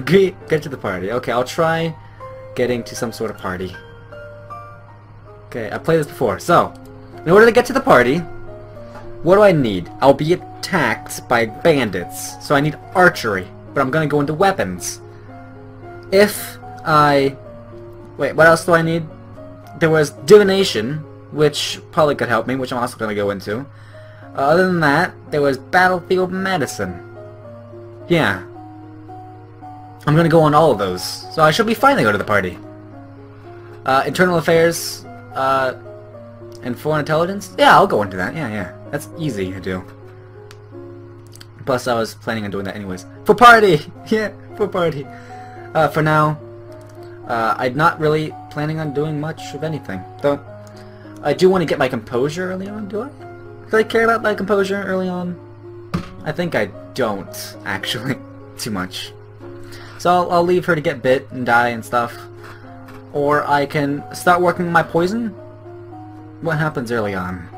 Get to the party. Okay, I'll try getting to some sort of party. Okay, I've played this before. So, in order to get to the party, what do I need? I'll be attacked by bandits, so I need archery. But I'm gonna go into weapons. If I... Wait, what else do I need? There was divination, which probably could help me, which I'm also gonna go into. Other than that, there was battlefield medicine. Yeah. I'm gonna go on all of those, so I should be fine to go to the party. Internal affairs, and foreign intelligence? Yeah, I'll go into that, yeah. That's easy to do. Plus, I was planning on doing that anyways. For party! Yeah, for party. For now, I'm not really planning on doing much of anything. Though, I do want to get my composure early on, do I? Do I care about my composure early on? I think I don't, actually, too much. So I'll leave her to get bit and die and stuff. Or I can start working on my poison? What happens early on?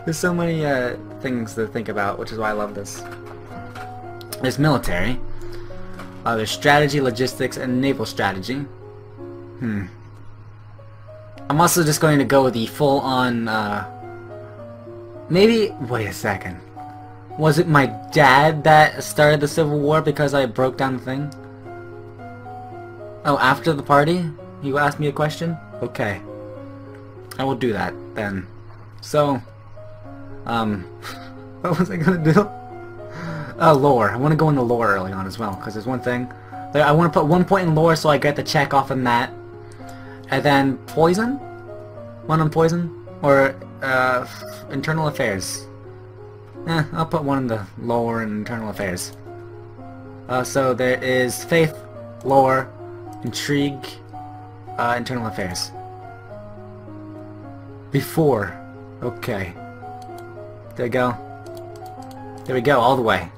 There's so many things to think about, which is why I love this. There's military. There's strategy, logistics, and naval strategy. I'm also just going to go with the full-on, maybe... Wait a second. Was it my dad that started the Civil War because I broke down the thing? Oh, after the party? You asked me a question? Okay. I will do that, then. So... what was I gonna do? Lore. I want to go into lore early on as well, because there's one thing. I want to put 1 point in lore so I get the check off on that. And then poison? One on poison? Or, internal affairs. I'll put one in the lore and internal affairs. So there is faith, lore, intrigue, internal affairs. Before. Okay. There we go. There we go, all the way.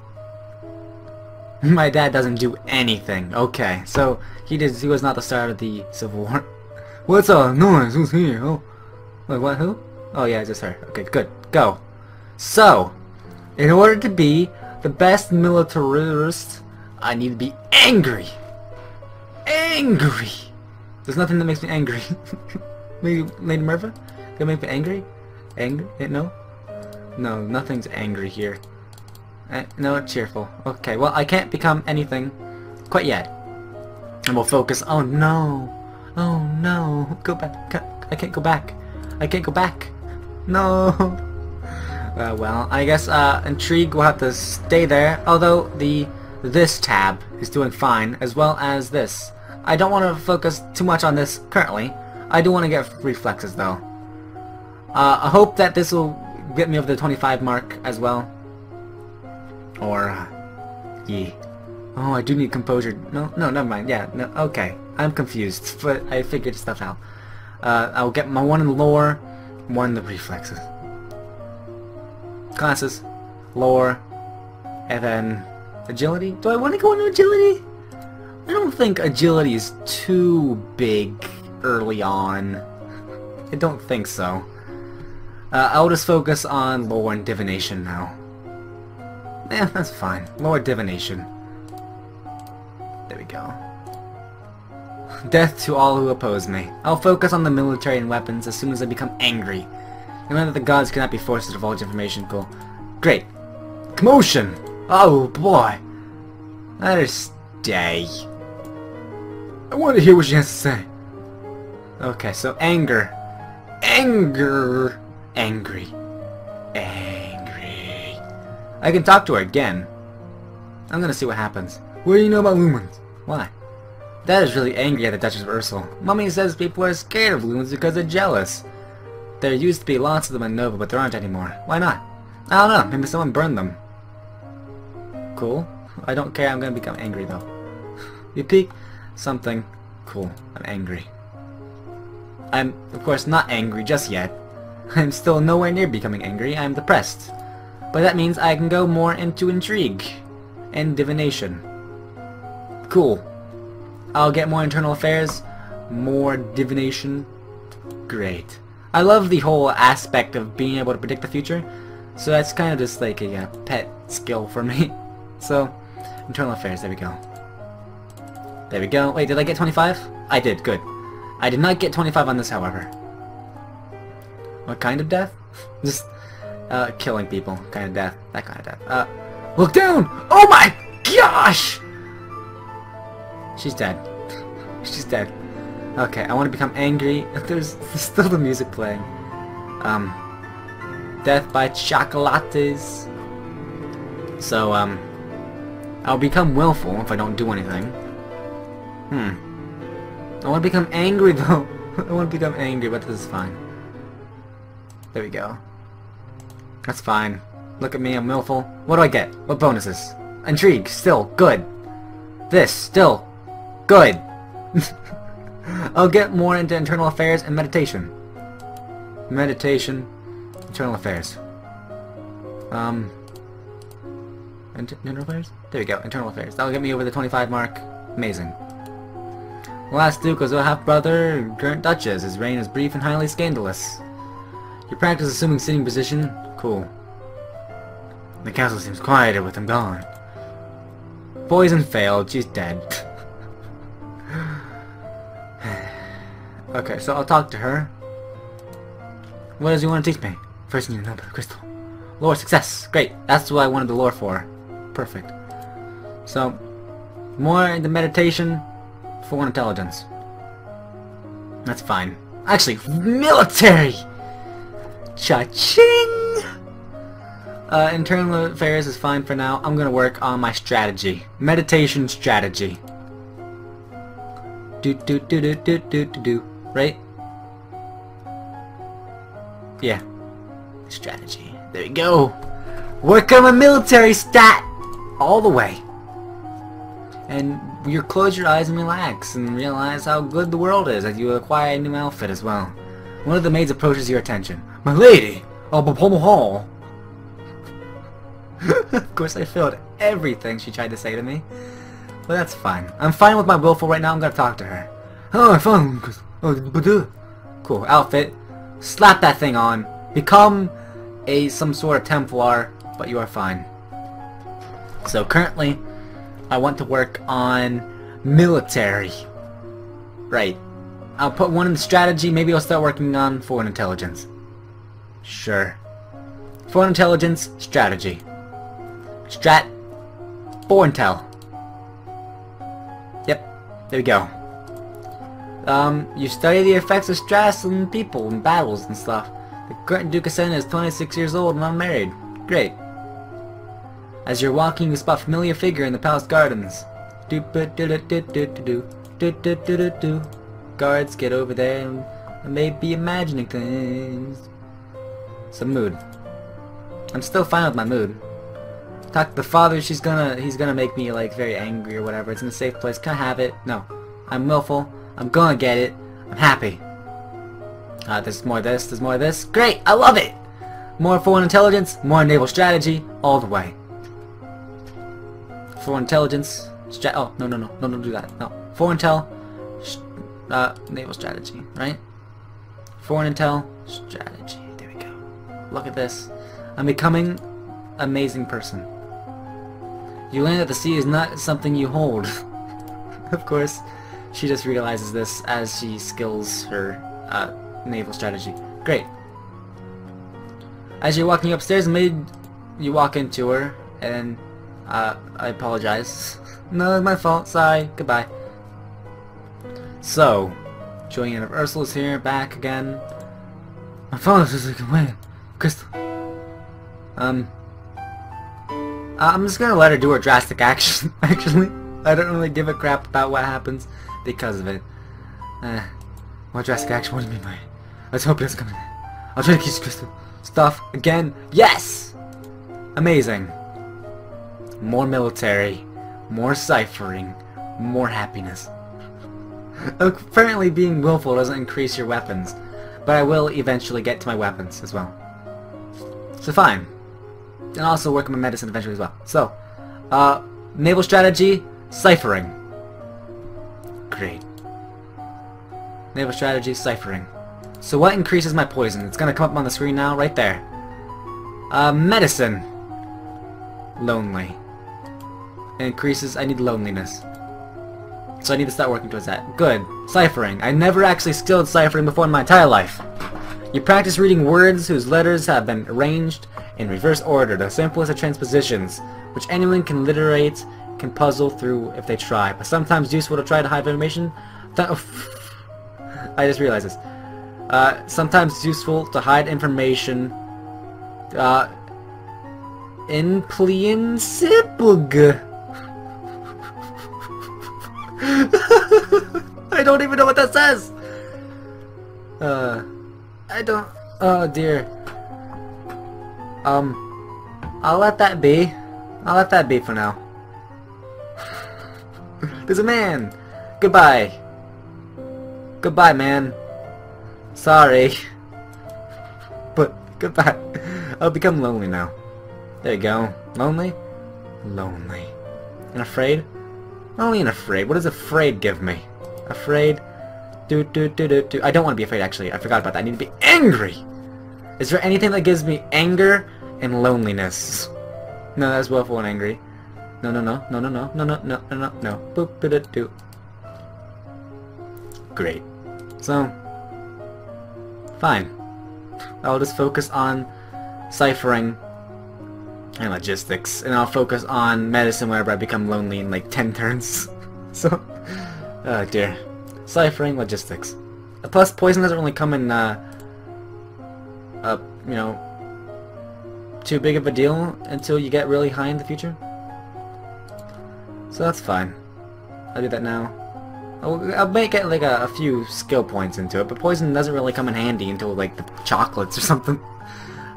My dad doesn't do anything. Okay, so he was not the start of the Civil War. What's up? Noise? Who's here? Oh, wait, what? Who? Oh yeah, just her. Okay, good. Go. So, in order to be the best militarist, I need to be angry. Angry. There's nothing that makes me angry. Maybe Lady Merva? Can make me angry? Angry? No? No, nothing's angry here. No, cheerful. Okay, well, I can't become anything quite yet. And we'll focus. Oh no! Oh no! Go back! I can't go back! I can't go back! No! Well, I guess intrigue will have to stay there. Although this tab is doing fine, as well as this. I don't want to focus too much on this currently. I do want to get reflexes though. I hope that this will get me over the 25 mark as well. Or, yeah. Oh, I do need composure. No, never mind. Yeah, no, okay. I'm confused, but I figured stuff out. I'll get my one in lore, one in the reflexes. Classes, lore, and then agility. Do I want to go into agility? I don't think agility is too big early on. I don't think so. I'll just focus on lore and divination now. Yeah, that's fine. Lore divination. There we go. Death to all who oppose me. I'll focus on the military and weapons as soon as I become angry. Remember that the gods cannot be forced to divulge information. Cool. Great. Commotion! Oh boy. Let her stay. I want to hear what she has to say. Okay, so anger. Anger. Angry. Angry. I can talk to her again. I'm gonna see what happens. What do you know about lumens? Why? Dad is really angry at the Duchess of Ursel. Mummy says people are scared of lumens because they're jealous. There used to be lots of them in Nova, but there aren't anymore. Why not? I don't know. Maybe someone burned them. Cool. I don't care. I'm gonna become angry though. You peek something. Cool. I'm angry. I'm, of course, not angry just yet. I'm still nowhere near becoming angry. I'm depressed. But that means I can go more into intrigue and divination. Cool. I'll get more internal affairs, more divination. Great. I love the whole aspect of being able to predict the future. So that's kind of just like a pet skill for me. So, internal affairs, there we go. There we go. Wait, did I get 25? I did, good. I did not get 25 on this, however. What kind of death? Just, killing people kind of death. That kind of death. Look down! Oh my gosh! She's dead. She's dead. Okay, I want to become angry. There's still the music playing. Death by chocolates. So, I'll become willful if I don't do anything. I want to become angry though. I want to become angry, but this is fine. There we go. That's fine. Look at me, I'm willful. What do I get? What bonuses? Intrigue, still good. This, still good. I'll get more into internal affairs and meditation. Meditation, internal affairs. Internal affairs? There we go, internal affairs. That'll get me over the 25 mark. Amazing. The last Duke was a half-brother, current Duchess. His reign is brief and highly scandalous. Your practice assuming sitting position? Cool. The castle seems quieter with him gone. Poison failed. She's dead. Okay, so I'll talk to her. What does he want to teach me? First, you need to know about the crystal. Lore success. Great. That's what I wanted the lore for. Perfect. So, more into meditation. For intelligence. That's fine. Actually, military! Cha-ching! Internal affairs is fine for now. I'm gonna work on my strategy. Meditation strategy. Do. Right? Yeah. Strategy. There you go. Work on my military stat! All the way. And you close your eyes and relax and realize how good the world is as you acquire a new outfit as well. One of the maids approaches your attention. My lady! I'll hall. Of course I failed everything she tried to say to me. But that's fine. I'm fine with my willful right now. I'm gonna talk to her. Oh, I found cool. Outfit. Slap that thing on. Become some sort of Templar, but you are fine. So currently I want to work on military. Right. I'll put one in the strategy. Maybe I'll start working on foreign intelligence. Sure. Foreign intelligence, strategy. Foreign intel. Yep. There we go. You study the effects of stress on people and battles and stuff. The current Duke of Sen is 26 years old and unmarried. Great. As you're walking, you spot a familiar figure in the palace gardens. Guards, get over there and maybe imagining things. Some mood. I'm still fine with my mood. Talk to the father, he's gonna make me like very angry or whatever. It's in a safe place. Can I have it? No. I'm willful. I'm gonna get it. I'm happy. There's more of this, there's more of this. Great! I love it! More foreign intelligence, more naval strategy, all the way. Foreign intelligence, oh, no, don't do that. No. Foreign intel, naval strategy, right? Foreign intel, strategy. There we go. Look at this. I'm becoming an amazing person. You learn that the sea is not something you hold. Of course, she just realizes this as she skills her naval strategy. Great. As you're walking upstairs, you walk into her, and I apologize. No, it's my fault. Sorry. Goodbye. So, Julian of Ursula's here, back again. My phone is just like, wait, Crystal. I'm just gonna let her do her drastic action. Actually, I don't really give a crap about what happens because of it. What drastic action? What do you mean by it? Let's hope it doesn't come in. I'll try to keep Crystal stuff again. Yes! Amazing. More military, more ciphering, more happiness. Apparently being willful doesn't increase your weapons, but I will eventually get to my weapons as well. So fine. And also work on my medicine eventually as well. So, naval strategy, ciphering. Great. Naval strategy, ciphering. So what increases my poison? It's gonna come up on the screen now, right there. Medicine. Lonely. It increases, I need loneliness. So I need to start working towards that. Good. Ciphering. I never actually skilled ciphering before in my entire life. You practice reading words whose letters have been arranged in reverse order, the simplest of transpositions, which anyone can literate, can puzzle through if they try, but sometimes useful to try to hide information. I just realized this. Sometimes it's useful to hide information. In Pliensipug. I don't even know what that says. I don't. Oh dear. I'll let that be. I'll let that be for now. There's a man. Goodbye. Goodbye, man. Sorry. But goodbye. I'll become lonely now. There you go. Lonely? Lonely. And afraid? Lonely and afraid. What does afraid give me? Afraid? I don't want to be afraid, actually. I forgot about that. I need to be angry! Is there anything that gives me anger and loneliness? No, that's willful and angry. No. Boop, Great. So, fine. I'll just focus on ciphering and logistics, and I'll focus on medicine whenever I become lonely in like 10 turns. So, oh dear. Ciphering, logistics. Plus, poison doesn't really come in, you know, too big of a deal until you get really high in the future. So that's fine. I'll do that now. I'll make it like a few skill points into it, but poison doesn't really come in handy until like the chocolates or something.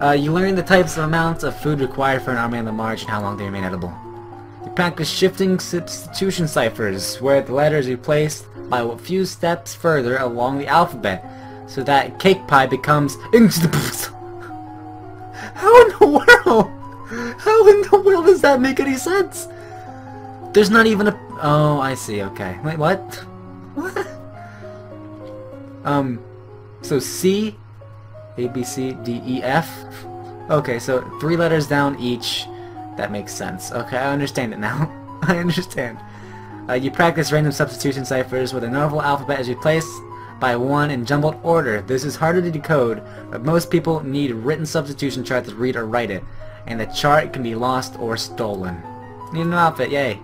You learn the types of amounts of food required for an army on the march and how long they remain edible. You practice shifting substitution ciphers, where the letters are placed by a few steps further along the alphabet, so that cake pie becomes How in the world? How in the world does that make any sense? There's not even a... Oh, I see, okay. Wait, what? What? So C, A, B, C, D, E, F. Okay, so 3 letters down each. That makes sense. Okay, I understand it now. I understand. You practice random substitution ciphers where the normal alphabet is replaced by one in jumbled order. This is harder to decode, but most people need written substitution chart to read or write it, and the chart can be lost or stolen. Need a new outfit, yay.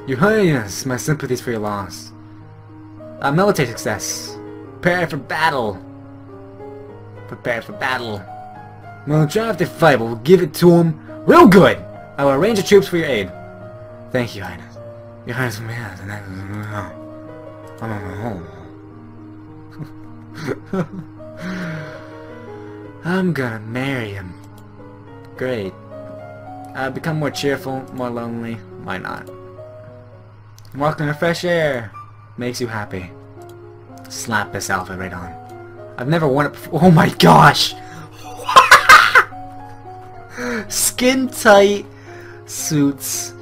Your Highness, my sympathies for your loss. Military success. Prepare for battle. Prepare for battle. We'll drive the fight, but we'll give it to him real good. I will arrange the troops for your aid. Thank you, Highness. Your Highness, I'm gonna marry him. Great. Become more cheerful, more lonely. Why not? Walking in fresh air makes you happy. Slap this outfit right on. I've never worn it before. Oh my gosh! Skin tight suits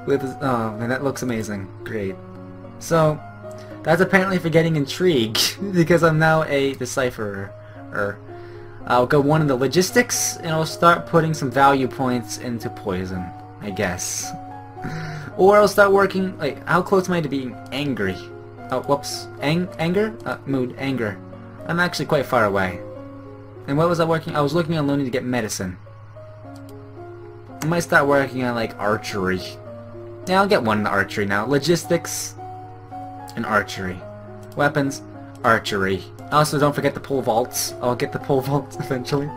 with. Oh man, that looks amazing. Great. So that's apparently for getting intrigue because I'm now a decipherer. I'll go one in the logistics and I'll start putting some value points into poison, I guess. Or I'll start working, like, how close am I to being angry? Oh, whoops. Anger? Mood. Anger. I'm actually quite far away. And what was I working? I was looking on learning to get medicine. I might start working on, like, archery. Yeah, I'll get one in the archery now. Logistics and archery. Weapons, archery. Also, don't forget the pole vaults. I'll get the pole vaults eventually.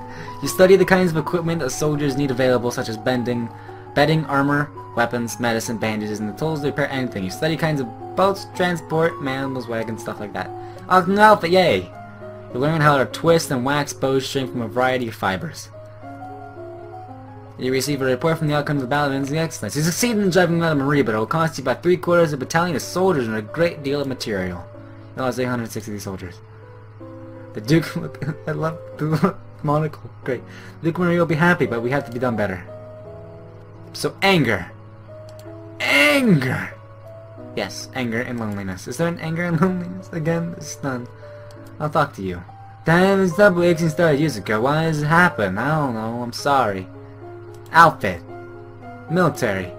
You study the kinds of equipment that soldiers need available, such as bedding, armor, weapons, medicine, bandages, and the tools to repair anything. You study kinds of boats, transport, animals, wagons, stuff like that. Awesome outfit, yay! You learn how to twist and wax bowstring from a variety of fibers. You receive a report from the outcome of the battle and the excellence. You succeed in driving out of Marie, but it will cost you about 3/4 of a battalion of soldiers and a great deal of material. You lost 860 soldiers. The Duke, I love the monocle, great. Duke Marie will be happy, but we have to be done better. So anger. Anger! Yes, anger and loneliness. Is there an anger and loneliness? Again, there's none. I'll talk to you. Damn, this double action started years ago. Why does it happen? I don't know. I'm sorry. Outfit. Military.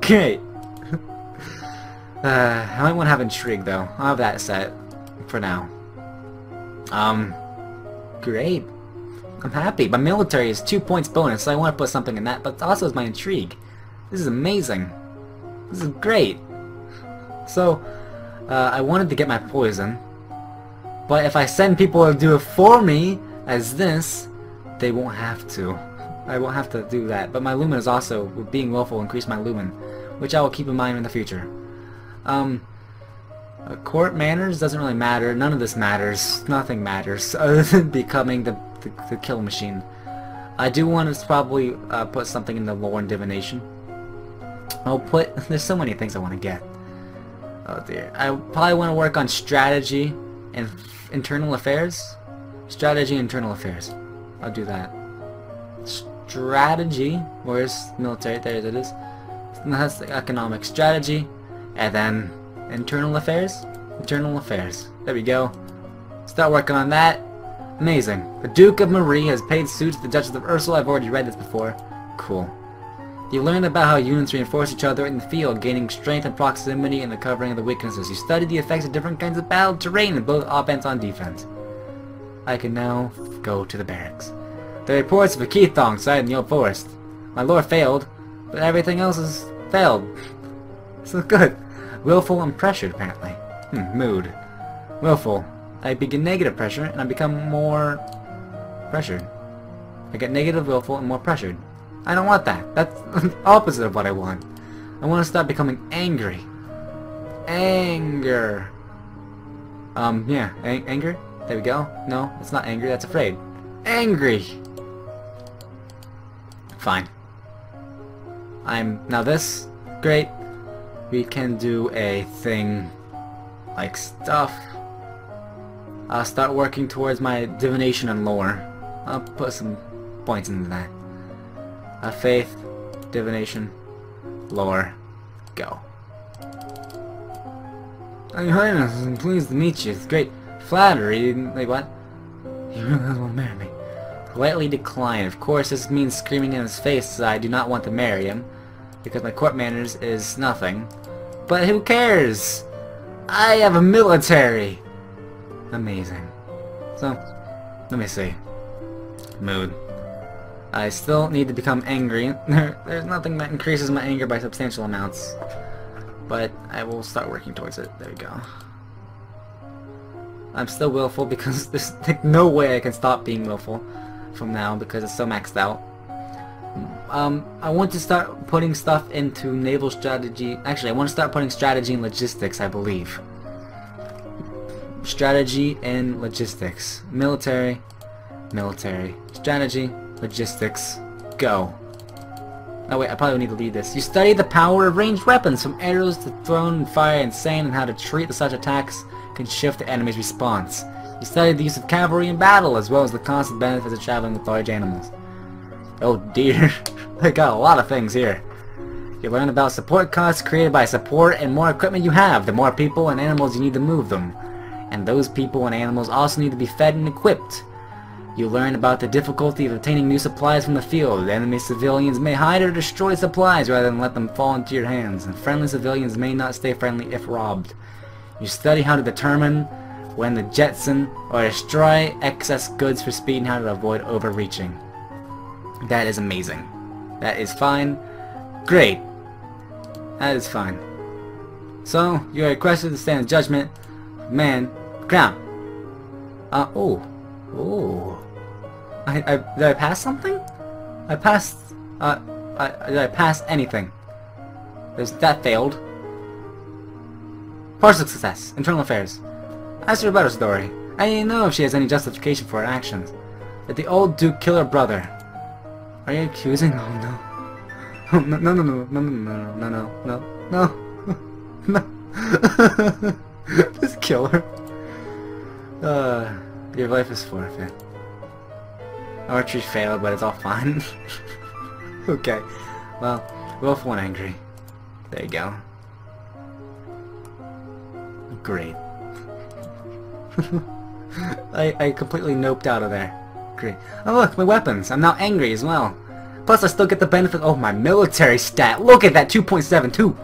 Great. I might want to have intrigue though. I'll have that set for now. Great. I'm happy. My military is 2 points bonus, so I want to put something in that, but also is my intrigue. This is amazing. This is great. So, I wanted to get my poison, but if I send people to do it for me, as this, they won't have to. I won't have to do that. But my lumen is also, with being willful, increase my lumen, which I will keep in mind in the future. Court manners doesn't really matter. None of this matters. Nothing matters other than becoming the kill machine. I do want to probably put something in the lore and divination. There's so many things I want to get. Oh dear. I probably want to work on strategy and internal affairs. Strategy and internal affairs. I'll do that. Strategy. Where's military? There it is. That's the economic strategy. And then internal affairs. Internal affairs. There we go. Start working on that. Amazing. The Duke of Marie has paid suit to the Duchess of Ursula. I've already read this before. Cool. You learned about how units reinforce each other in the field, gaining strength and proximity and the covering of the weaknesses. You studied the effects of different kinds of battle terrain in both offense and defense. I can now go to the barracks. The reports of a Keithong site in the Old Forest. My lore failed, but everything else has failed. So good. Willful and pressured, apparently. Mood. Willful. I begin negative pressure, and I become more pressured. I get negative willful and more pressured. I don't want that. That's the opposite of what I want. I want to start becoming angry. Anger. Yeah. Anger? There we go. No, it's not angry, that's afraid. Angry! Fine. Now this, great. We can do a thing like stuff. I'll start working towards my divination and lore. I'll put some points into that. Faith, divination, lore, go. Your Highness, I'm pleased to meet you. It's great. Flattery. Wait, what? You really want to marry me? Politely decline. Of course, this means screaming in his face that I do not want to marry him, because my court manners is nothing. But who cares? I have a military! Amazing. So, let me see. Mood. I still need to become angry. There's nothing that increases my anger by substantial amounts. But I will start working towards it. There we go. I'm still willful because there's like no way I can stop being willful from now because it's so maxed out. I want to start putting stuff into naval strategy. Actually, I want to start putting strategy and logistics, I believe. Strategy and logistics. Military. Strategy. Logistics. Go. Oh wait, I probably need to lead this. You study the power of ranged weapons, from arrows to thrown and fire and sand, and how to treat the such attacks can shift the enemy's response. You study the use of cavalry in battle, as well as the constant benefits of traveling with large animals. Oh dear, I got a lot of things here. You learn about support costs created by support, and more equipment you have, the more people and animals you need to move them. And those people and animals also need to be fed and equipped. You learn about the difficulty of obtaining new supplies from the field. Enemy civilians may hide or destroy supplies rather than let them fall into your hands, and friendly civilians may not stay friendly if robbed. You study how to determine when to jettison or destroy excess goods for speed and how to avoid overreaching. That is amazing. That is fine. Great. That is fine. So, you are requested to stand in judgment. Man, crown. Oh. Did I pass something? I passed, did I pass anything? That failed. Partial success. Internal affairs. Ask her about her story. I need to know if she has any justification for her actions. Did the old Duke kill her brother? Are you accusing? Oh no. Oh, no. Just kill her. Your life is forfeit. Archery failed, but it's all fine. Okay. Well, willful and angry. There you go. Great. I completely noped out of there. Great. Oh look, my weapons. I'm now angry as well. Plus I still get the benefit. Oh, my military stat. Look at that, 2.72.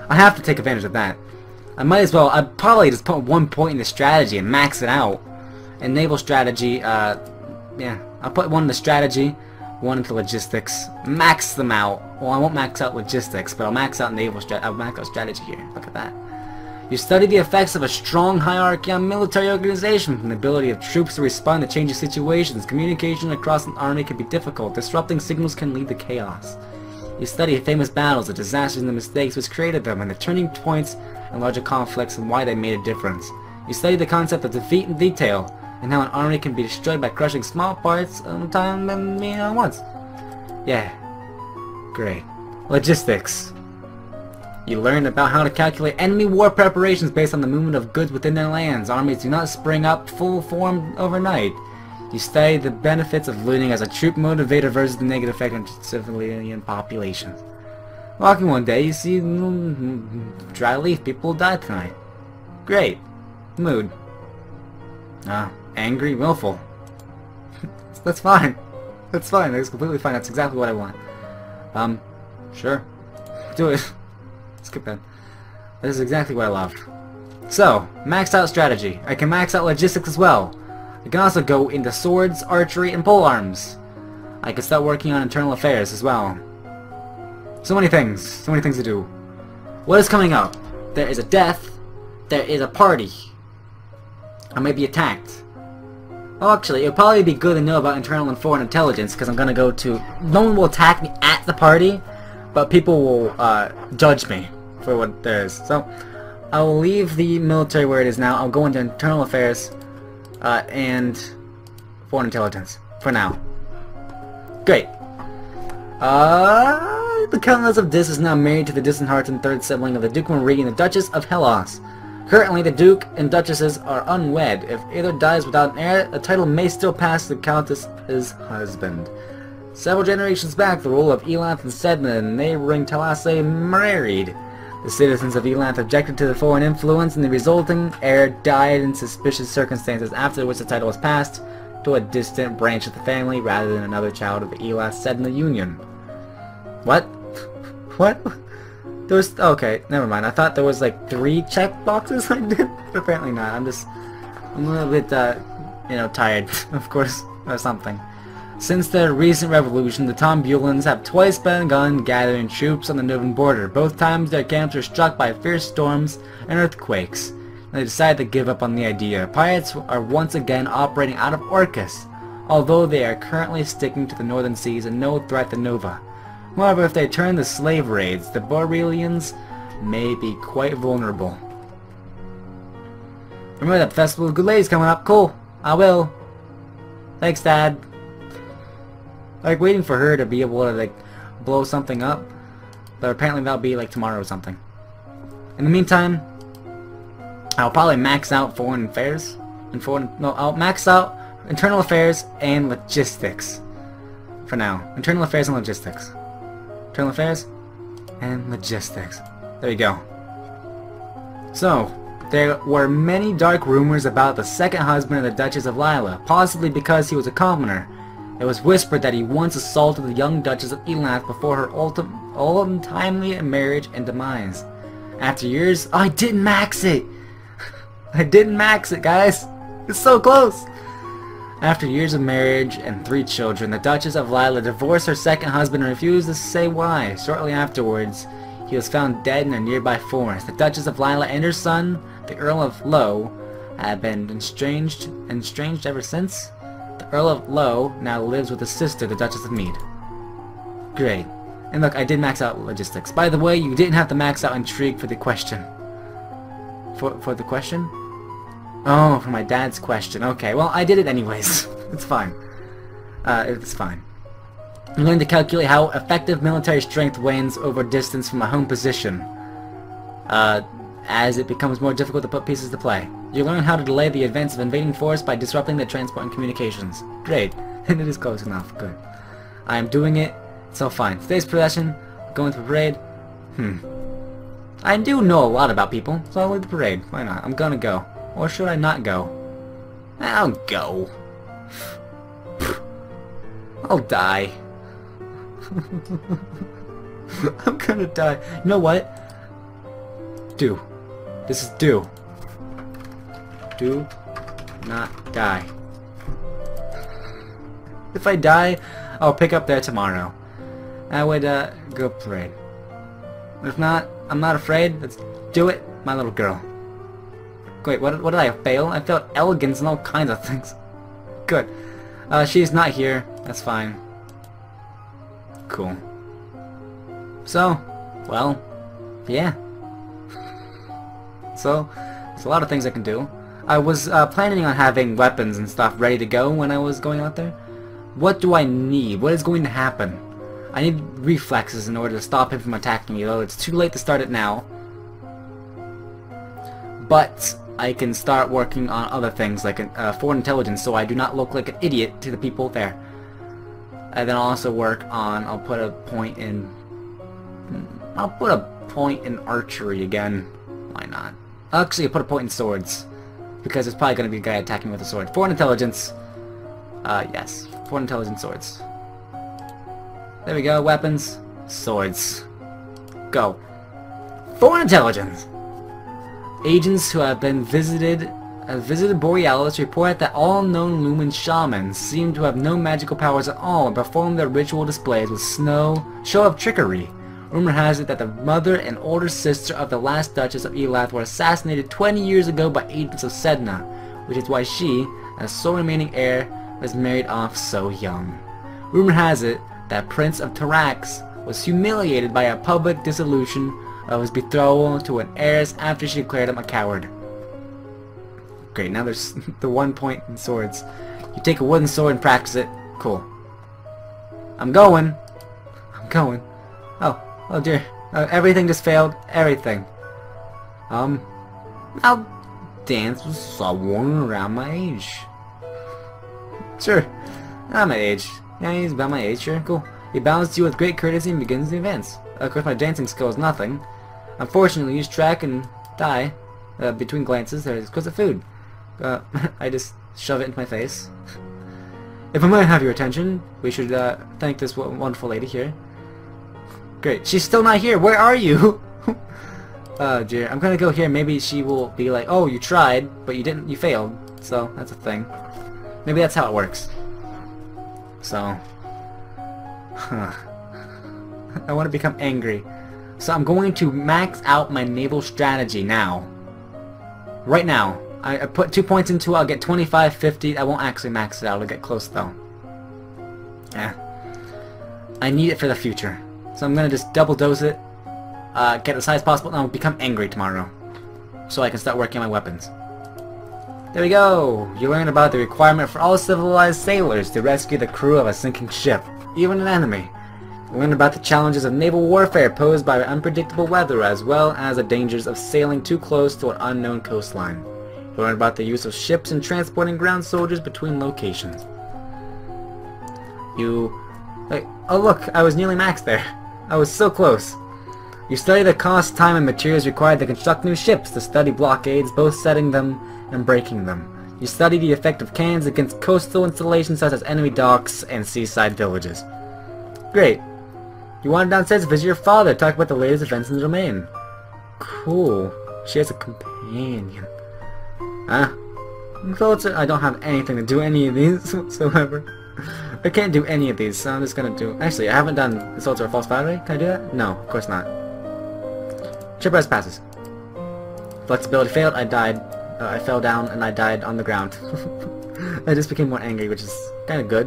I have to take advantage of that. I might as well. I'd probably just put 1 point in the strategy and max it out. And naval strategy, yeah. I'll put 1 in the strategy, 1 into logistics. Max them out. Well, I won't max out logistics, but I'll max out I'll max out strategy here. Look at that. You study the effects of a strong hierarchy on military organization, from the ability of troops to respond to changing situations. Communication across an army can be difficult. Disrupting signals can lead to chaos. You study famous battles, the disasters and the mistakes which created them, and the turning points and larger conflicts and why they made a difference. You study the concept of defeat in detail, and how an army can be destroyed by crushing small parts at a time and at once. Yeah. Great. Logistics. You learn about how to calculate enemy war preparations based on the movement of goods within their lands. Armies do not spring up full form overnight. You study the benefits of looting as a troop motivator versus the negative effect on civilian populations. Walking one day, you see dry leaf. People will die tonight. Great. Mood. Angry, willful. That's fine. That's fine. That's completely fine. That's exactly what I want. Sure. Do it. Skip that. This is exactly what I loved. So, maxed out strategy. I can max out logistics as well. I can also go into swords, archery, and polearms. I can start working on internal affairs as well. So many things. So many things to do. What is coming up? There is a death. There is a party. I may be attacked. Well, actually, it would probably be good to know about internal and foreign intelligence, because I'm going to go to... No one will attack me at the party, but people will judge me for what there is. So, I will leave the military where it is now. I'll go into internal affairs and foreign intelligence for now. Great. The Countess of Dis is now married to the disheartened third sibling of the Duke Marie and the Duchess of Hellas. Currently, the Duke and Duchesses are unwed. If either dies without an heir, the title may still pass to the Countess's husband. Several generations back, the rule of Elath and Sedna and neighboring Talasse married. The citizens of Elath objected to the foreign influence, and the resulting heir died in suspicious circumstances, after which the title was passed to a distant branch of the family rather than another child of the Elath-Sedna union. What? What? There was... Okay, never mind. I thought there was like 3 check boxes I did, but apparently not. I'm a little bit, you know, tired, of course, or something. Since the recent revolution, the Tombulans have twice begun gathering troops on the northern border. Both times their camps were struck by fierce storms and earthquakes. They decided to give up on the idea. Pirates are once again operating out of Orcus, although they are currently sticking to the northern seas and no threat to Nova. However, if they turn to slave raids, the Borelians may be quite vulnerable. Remember that Festival of Good Ladies coming up? Cool. I will. Thanks, Dad. Like, waiting for her to be able to, like, blow something up. But apparently that'll be, like, tomorrow or something. In the meantime, I'll probably max out foreign affairs. I'll max out internal affairs and logistics. For now. Internal affairs and logistics. Internal affairs and logistics. There you go. So, there were many dark rumors about the second husband of the Duchess of Lila, possibly because he was a commoner. It was whispered that he once assaulted the young Duchess of Elath before her untimely marriage and demise. After years... Oh, I didn't max it! I didn't max it, guys! It's so close! After years of marriage and 3 children, the Duchess of Lila divorced her second husband and refused to say why. Shortly afterwards, he was found dead in a nearby forest. The Duchess of Lila and her son, the Earl of Lowe, have been estranged ever since. The Earl of Lowe now lives with his sister, the Duchess of Mead. Great. And look, I did max out logistics. By the way, you didn't have to max out intrigue for the question. For the question? Oh, for my dad's question. Okay, well, I did it anyways. It's fine. It's fine. You learn to calculate how effective military strength wanes over distance from a home position. As it becomes more difficult to put pieces to play. You learn how to delay the advance of invading force by disrupting their transport and communications. Great. And it is close enough. Good. I am doing it. It's all fine. Today's procession. Going to the parade. I do know a lot about people, so I'll lead the parade. Why not? I'm gonna go. Or should I not go? I'll go. I'll die. I'm gonna die. You know what? Do. This is do. Do not die. If I die, I'll pick up there tomorrow. I would go parade. If not, I'm not afraid. Let's do it, my little girl. Wait, what did I fail? I failed elegance and all kinds of things. Good. She's not here. That's fine. Cool. So, well, yeah. So, there's a lot of things I can do. I was planning on having weapons and stuff ready to go when I was going out there. What do I need? What is going to happen? I need reflexes in order to stop him from attacking me, though it's too late to start it now. But I can start working on other things like foreign intelligence, so I do not look like an idiot to the people there. And then I'll also work on, I'll put a point in archery again. Why not? Actually, I'll put a point in swords, because there's probably going to be a guy attacking with a sword. Foreign intelligence. Yes. Foreign intelligence swords. There we go. Weapons. Swords. Go. Foreign intelligence. Agents who have visited Borealis report that all known Lumen shamans seem to have no magical powers at all and perform their ritual displays with show of trickery. Rumor has it that the mother and older sister of the last Duchess of Elath were assassinated 20 years ago by agents of Sedna, which is why she, as sole remaining heir, was married off so young. Rumor has it that Prince of Tarax was humiliated by a public dissolution of his betrothal to an heiress after she declared him a coward. Great, now there's the 1 point in swords. You take a wooden sword and practice it. Cool. I'm going. Oh dear. Everything just failed. Everything. I'll dance with someone around my age. Sure. I'm my age. Yeah, he's about my age, sure. Cool. He bows to you with great courtesy and begins the advance. Of course, my dancing skill is nothing. Unfortunately, use track and die. Between glances, there's exquisite food. I just shove it into my face. If I might have your attention, we should thank this wonderful lady here. Great. She's still not here. Where are you? Oh dear. I'm gonna go here. Maybe she will be like, oh, you tried, but you didn't. You failed. So that's a thing. Maybe that's how it works. So, I want to become angry. So I'm going to max out my naval strategy now. Right now. I put 2 points into it. I'll get 25, 50. I won't actually max it out. I'll get close though. Yeah. I need it for the future. So I'm going to just double dose it. Get as high as possible. And I'll become angry tomorrow. So I can start working on my weapons. There we go! You learn about the requirement for all civilized sailors to rescue the crew of a sinking ship, even an enemy. You learn about the challenges of naval warfare posed by unpredictable weather, as well as the dangers of sailing too close to an unknown coastline. You learn about the use of ships in transporting ground soldiers between locations. Oh look, I was nearly maxed there. I was so close. You study the cost, time, and materials required to construct new ships, to study blockades, both setting them and breaking them. You study the effect of cannons against coastal installations such as enemy docks and seaside villages. Great. You wander downstairs to visit your father, talk about the latest events in the domain. Cool. She has a companion. I don't have anything to do any of these whatsoever. I can't do any of these, so I'm just gonna do... Actually, I haven't done Assault or a False Battery. Can I do that? No, of course not. Shipwrights passes. Flexibility failed, I died. I fell down and I died on the ground. I just became more angry, which is kind of good.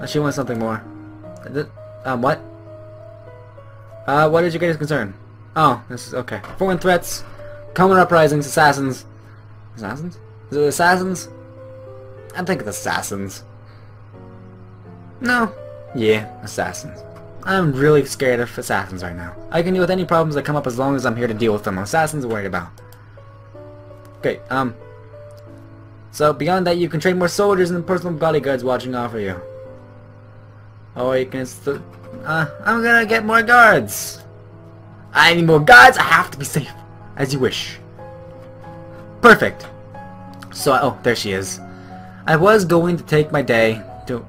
She wants something more. What? What is your greatest concern? Oh, this is okay. Foreign threats, common uprisings, assassins. Assassins? Is it assassins? I think it's assassins. No. Yeah, assassins. I'm really scared of assassins right now. I can deal with any problems that come up as long as I'm here to deal with them. Assassins are worried about. Great, so beyond that you can train more soldiers and personal bodyguards watching over you. Or you can I'm gonna get more guards! I need more guards! I have to be safe! As you wish. Perfect! So, oh, there she is. I was going to take my day to,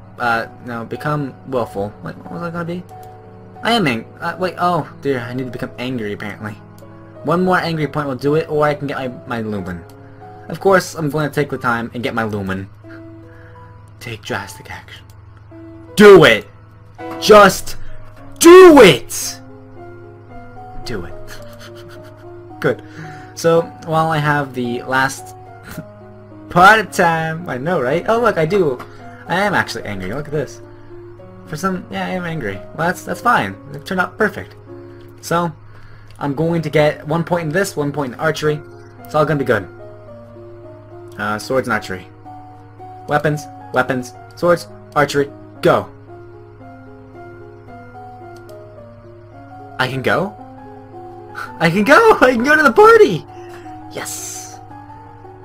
become willful. What was I gonna be? I am wait, oh dear, I need to become angry apparently. One more angry point will do it, or I can get my lumen. Of course, I'm going to take the time and get my lumen. Take drastic action. Do it! Just do it! Do it. Good. So, while I have the last part of time, I know, right? Oh, look, I do. I am actually angry. Look at this. For some, yeah, I am angry. Well, that's fine. It turned out perfect. So, I'm going to get 1 point in this, 1 point in archery. It's all gonna be good. Swords and archery. Weapons, weapons, swords, archery, go. I can go? I can go! I can go to the party! Yes!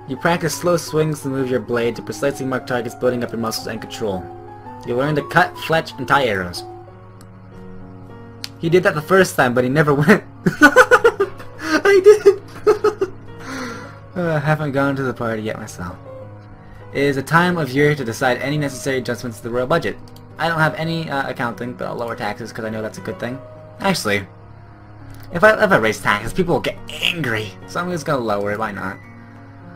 You practice slow swings to move your blade to precisely mark targets, building up your muscles and control. You learn to cut, fletch, and tie arrows. He did that the first time, but he never went. I did! I haven't gone to the party yet myself. It is a time of year to decide any necessary adjustments to the royal budget. I don't have any accounting, but I'll lower taxes because I know that's a good thing. Actually, if I raise taxes, people will get angry, so I'm just gonna lower it, why not?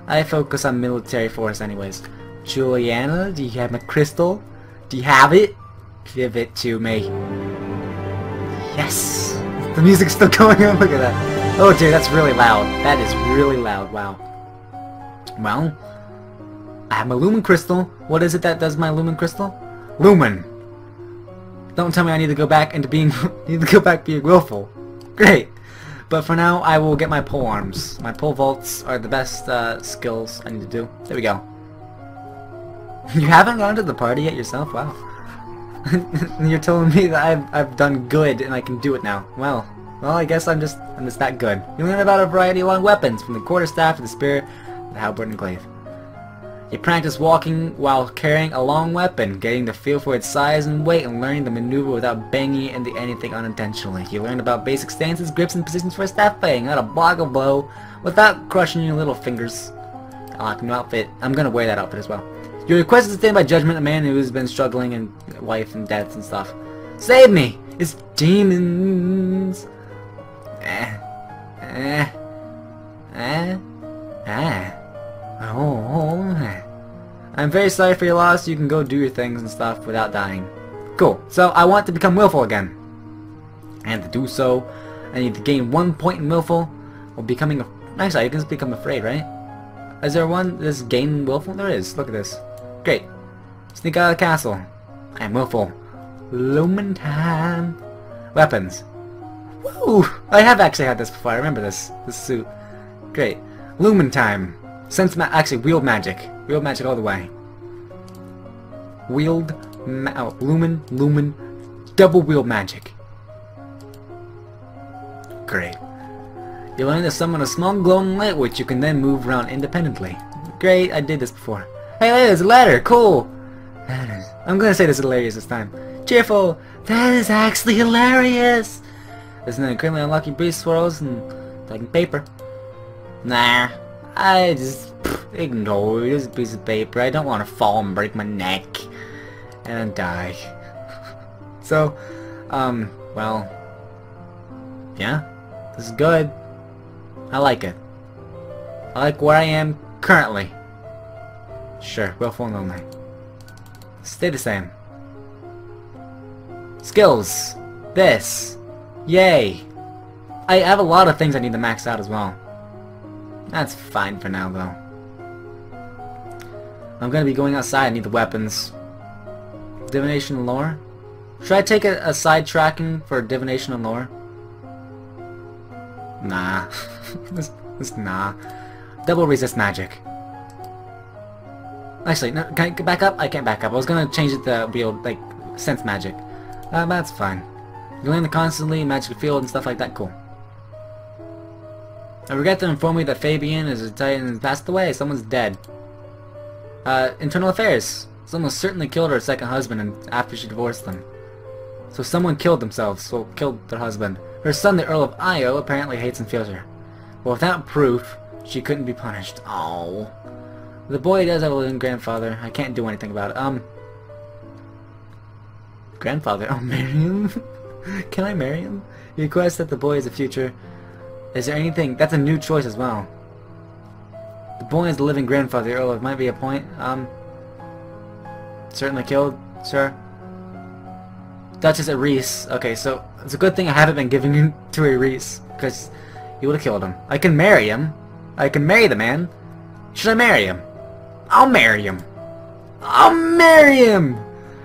I focus on military force anyways. Juliana, do you have my crystal? Do you have it? Give it to me. Yes! The music's still going on, look at that. Oh dude, that's really loud. That is really loud, wow. Well, I have my lumen crystal. What is it that does my lumen crystal? Lumen! Don't tell me I need to go back into being being willful. Great! But for now, I will get my pole arms. My pole vaults are the best skills I need to do. There we go. You haven't gone to the party yet yourself? Wow. You're telling me that I've done good and I can do it now. Well, I guess I'm just that good. You learn about a variety of long weapons, from the quarterstaff to the spear, the halberd and glaive. You practice walking while carrying a long weapon, getting the feel for its size and weight, and learning the maneuver without banging it into anything unintentionally. You learn about basic stances, grips, and positions for staff fighting, how to block a blow without crushing your little fingers. I like a new outfit. I'm gonna wear that outfit as well. You're requested to stand by judgment, a man who has been struggling in life and death and stuff. Save me! It's demons! Oh. I'm very sorry for your loss. You can go do your things and stuff without dying. Cool. So I want to become willful again. And to do so, I need to gain 1 point in willful or becoming actually, I can just become afraid, right? Is there one that's gain willful? There is. Look at this. Great. Sneak out of the castle. I am willful. Lumen time. Weapons. Woo! I have actually had this before. I remember this suit. Great. Lumen time. Actually, wield magic. Wield magic all the way. Lumen, double wield magic. Great. You learn to summon a small glowing light which you can then move around independently. Great, I did this before. Hey, there's a ladder, cool! I'm gonna say this is hilarious this time. Cheerful! That is actually hilarious! Isn't it incredibly unlucky beast swirls and like paper? Nah. I just ignore this piece of paper. I don't want to fall and break my neck and die. So, well, yeah, this is good. I like it. I like where I am currently. Sure, willful and lonely. Stay the same. Skills. This. Yay. I have a lot of things I need to max out as well. That's fine for now, though. I'm gonna be going outside. I need the weapons. Divination and lore? Should I take a side tracking for divination and lore? Nah. This nah. Double resist magic. Actually, no, can I back up? I can't back up. I was gonna change it to wield, like, sense magic. That's fine. You learn the constantly magic field and stuff like that. Cool. I regret to inform you that Fabian is a titan and passed away. Someone's dead. Internal affairs. Someone certainly killed her second husband and after she divorced them. So someone killed themselves, well, killed their husband. Her son, the Earl of Io, apparently hates and fears her. But without proof, she couldn't be punished. Oh. The boy does have a living grandfather. I can't do anything about it. Grandfather? Oh, marry him? Can I marry him? He requests that the boy is a future Is there anything... That's a new choice as well. The boy is the living grandfather. Oh, it might be a point. Certainly killed, sir. Duchess at Reese. Okay, so it's a good thing I haven't been giving him to a Reese, because he would have killed him. I can marry him. I can marry the man. Should I marry him? I'll marry him. I'll marry him!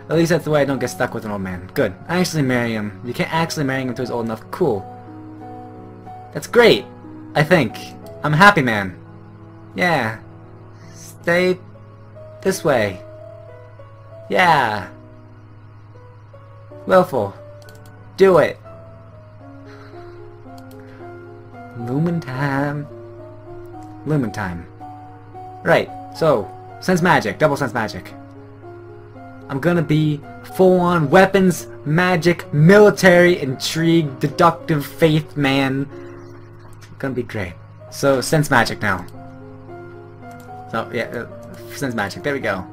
At least that's the way I don't get stuck with an old man. Good. I actually marry him. You can't actually marry him until he's old enough. Cool. That's great. I think. I'm a happy man. Yeah. Stay this way. Yeah. Willful. Do it. Lumen time. Lumen time. Right. So, sense magic. Double sense magic. I'm gonna be full-on weapons, magic, military, intrigue, deductive, faith man. Gonna be great. So, sense magic now. So, yeah, sense magic. There we go.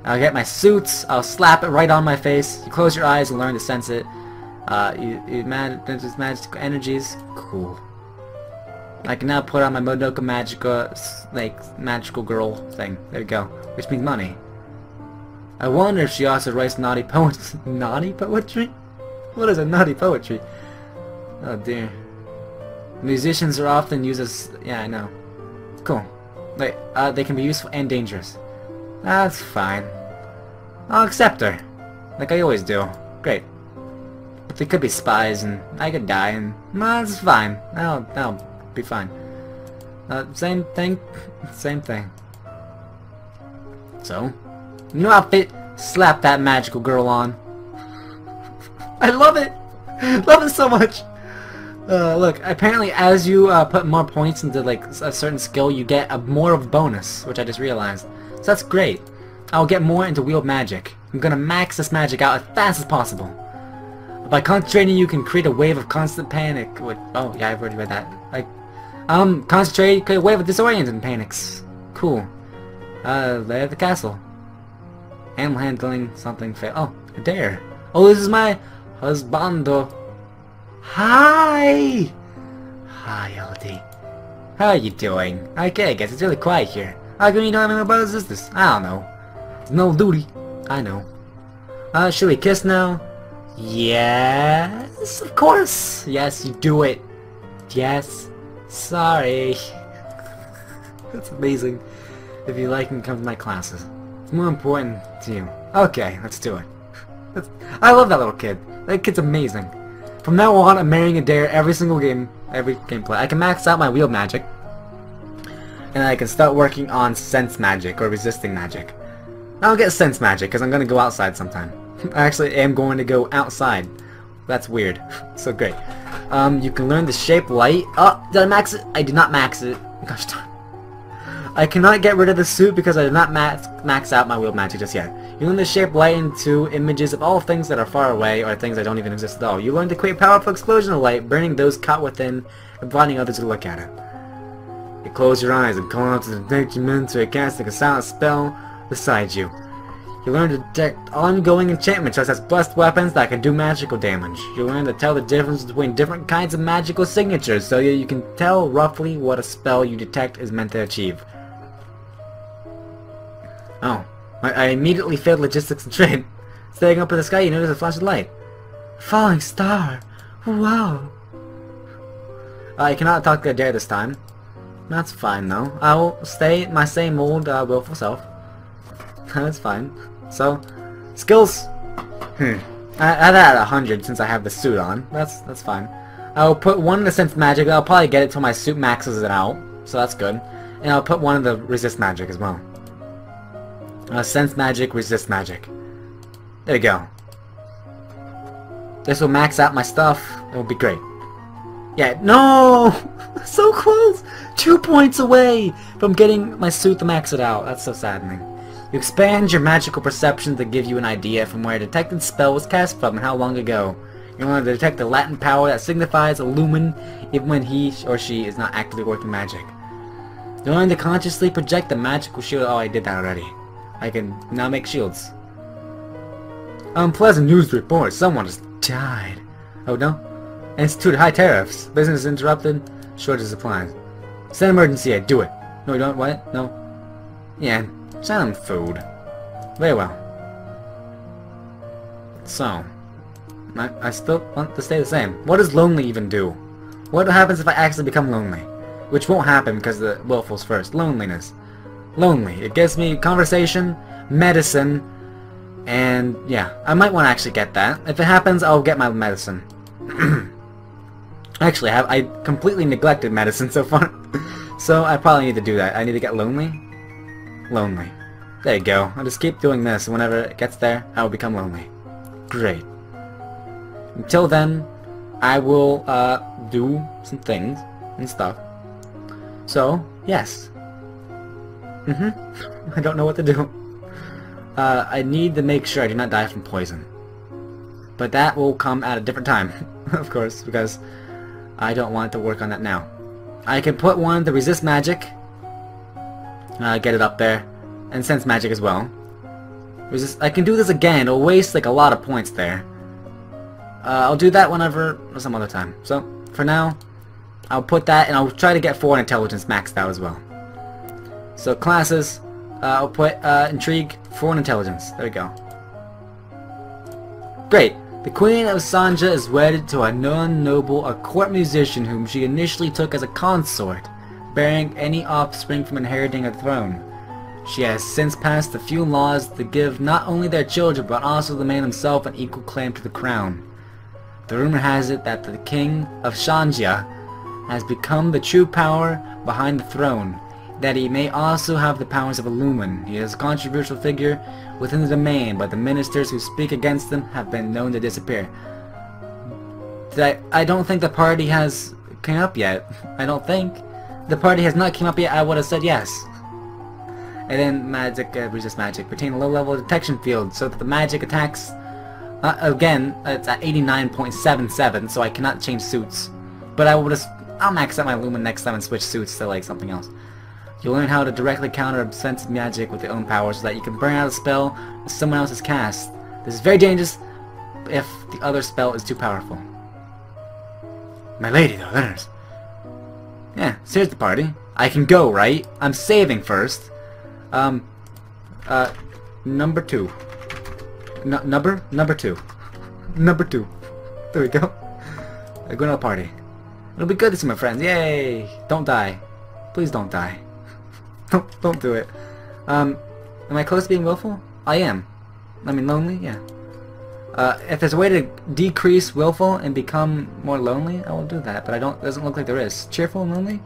I'll get my suits. I'll slap it right on my face. You close your eyes and learn to sense it. You manage magical energies. Cool. I can now put on my Modoka Magica, like, magical girl thing. There we go. Which means money. I wonder if she also writes naughty poetry. Naughty poetry? What is a naughty poetry? Oh dear. Musicians are often used as... Yeah, I know. Cool. Wait, they can be useful and dangerous. That's fine. I'll accept her. Like I always do. Great. But they could be spies and I could die and... That's fine. That'll be fine. Same thing. Same thing. So... New outfit, slap that magical girl on. I love it! Love it so much! Look, apparently as you put more points into like a certain skill, you get more of a bonus, which I just realized. So that's great. I'll get more into wheeled magic. I'm gonna max this magic out as fast as possible. By concentrating, you can create a wave of constant panic. Oh, yeah, I've already read that. Like, concentrate, create a wave of disorienting panics. Cool. Lay at the castle. Animal handling something fail. Oh, a dare. Oh, this is my husbando. Hi! Hi, Elodie. How are you doing? Okay, I guess it's really quiet here. How come you don't have any brothers and sisters? I don't know. It's no duty. I know. Should we kiss now? Yes, of course. Yes, you do it. Yes. Sorry. That's amazing. If you like, you can come to my classes. More important to you. Okay, let's do it. I love that little kid. That kid's amazing. From now on, I'm marrying a dare every single game, every gameplay. I can max out my wheel magic, and I can start working on sense magic or resisting magic. I'll get sense magic because I'm gonna go outside sometime. I actually am going to go outside. That's weird. So great. You can learn to shape light. Oh, did I max it? I did not max it. Gosh darn. I cannot get rid of the suit because I did not max out my wheel magic just yet. You learn to shape light into images of all things that are far away or things that don't even exist at all. You learn to create powerful explosion of light, burning those caught within and providing others to look at it. You close your eyes and call out to the MrDudeManSir, casting a silent spell beside you. You learn to detect ongoing enchantments such as blessed weapons that can do magical damage. You learn to tell the difference between different kinds of magical signatures so you can tell roughly what a spell you detect is meant to achieve. Oh, I immediately failed logistics and trade. Staring up at the sky, you notice a flash of light. Falling star! Wow! I cannot talk to a dare this time. That's fine though. I will stay my same old willful self. That's fine. So, skills. I've had 100 since I have the suit on. That's fine. I'll put one in the sense magic. I'll probably get it till my suit maxes it out. So that's good. And I'll put one in the resist magic as well. Sense magic, resist magic. There we go. This will max out my stuff. It will be great. Yeah, no! So close! 2 points away from getting my suit to max it out. That's so saddening. You expand your magical perception to give you an idea from where a detected spell was cast from and how long ago. You want to detect the Latin power that signifies a lumen even when he or she is not actively working magic. You learn to consciously project the magical shield. Oh, I did that already. I can now make shields. Unpleasant news to report. Someone has died. Oh no? Instituted high tariffs. Business interrupted. Shortage of supplies. Send emergency aid. Do it. No, you don't. What? No. Yeah. Send them food. Very well. So, I still want to stay the same. What does lonely even do? What happens if I actually become lonely? Which won't happen because the willful's first. Loneliness. Lonely. It gives me conversation, medicine, and yeah. I might want to actually get that. If it happens, I'll get my medicine. Actually, I completely neglected medicine so far. So I probably need to do that. I need to get lonely. Lonely. There you go. I'll just keep doing this. Whenever it gets there, I will become lonely. Great. Until then, I will do some things and stuff. So, yes. I don't know what to do. I need to make sure I do not die from poison. But that will come at a different time, of course, because I don't want to work on that now. I can put one to resist magic. Get it up there. And sense magic as well. I can do this again. It'll waste like a lot of points there. I'll do that whenever, or some other time. So, for now, I'll put that, and I'll try to get 4 intelligence maxed out as well. So, classes, I'll put intrigue, 4 intelligence. There we go. Great. The Queen of Sanja is wedded to a non-noble, a court musician whom she initially took as a consort, bearing any offspring from inheriting a throne. She has since passed a few laws to give not only their children but also the man himself an equal claim to the crown. The rumor has it that the King of Shanjia has become the true power behind the throne, that he may also have the powers of a lumen. He is a controversial figure within the domain, but the ministers who speak against him have been known to disappear. I don't think the party has come up yet. I don't think. The party has not come up yet, I would have said yes. And then magic, resist magic. Retain a low level detection field so that the magic attacks, again, it's at 89.77, so I cannot change suits. But I'll max out my lumen next time and switch suits to like something else. You'll learn how to directly counter offensive magic with your own power so that you can burn out a spell if someone else has cast. This is very dangerous if the other spell is too powerful. My lady, though, there's... Yeah, so here's the party. I can go, right? I'm saving first. Number 2. Number 2. Number 2. There we go. I'm going to a party. It'll be good to see my friends. Yay! Don't die. Please don't die. Don't do it. Am I close to being willful? I am. I mean, lonely? Yeah. If there's a way to decrease willful and become more lonely, I will do that, but it doesn't look like there is. Cheerful and lonely?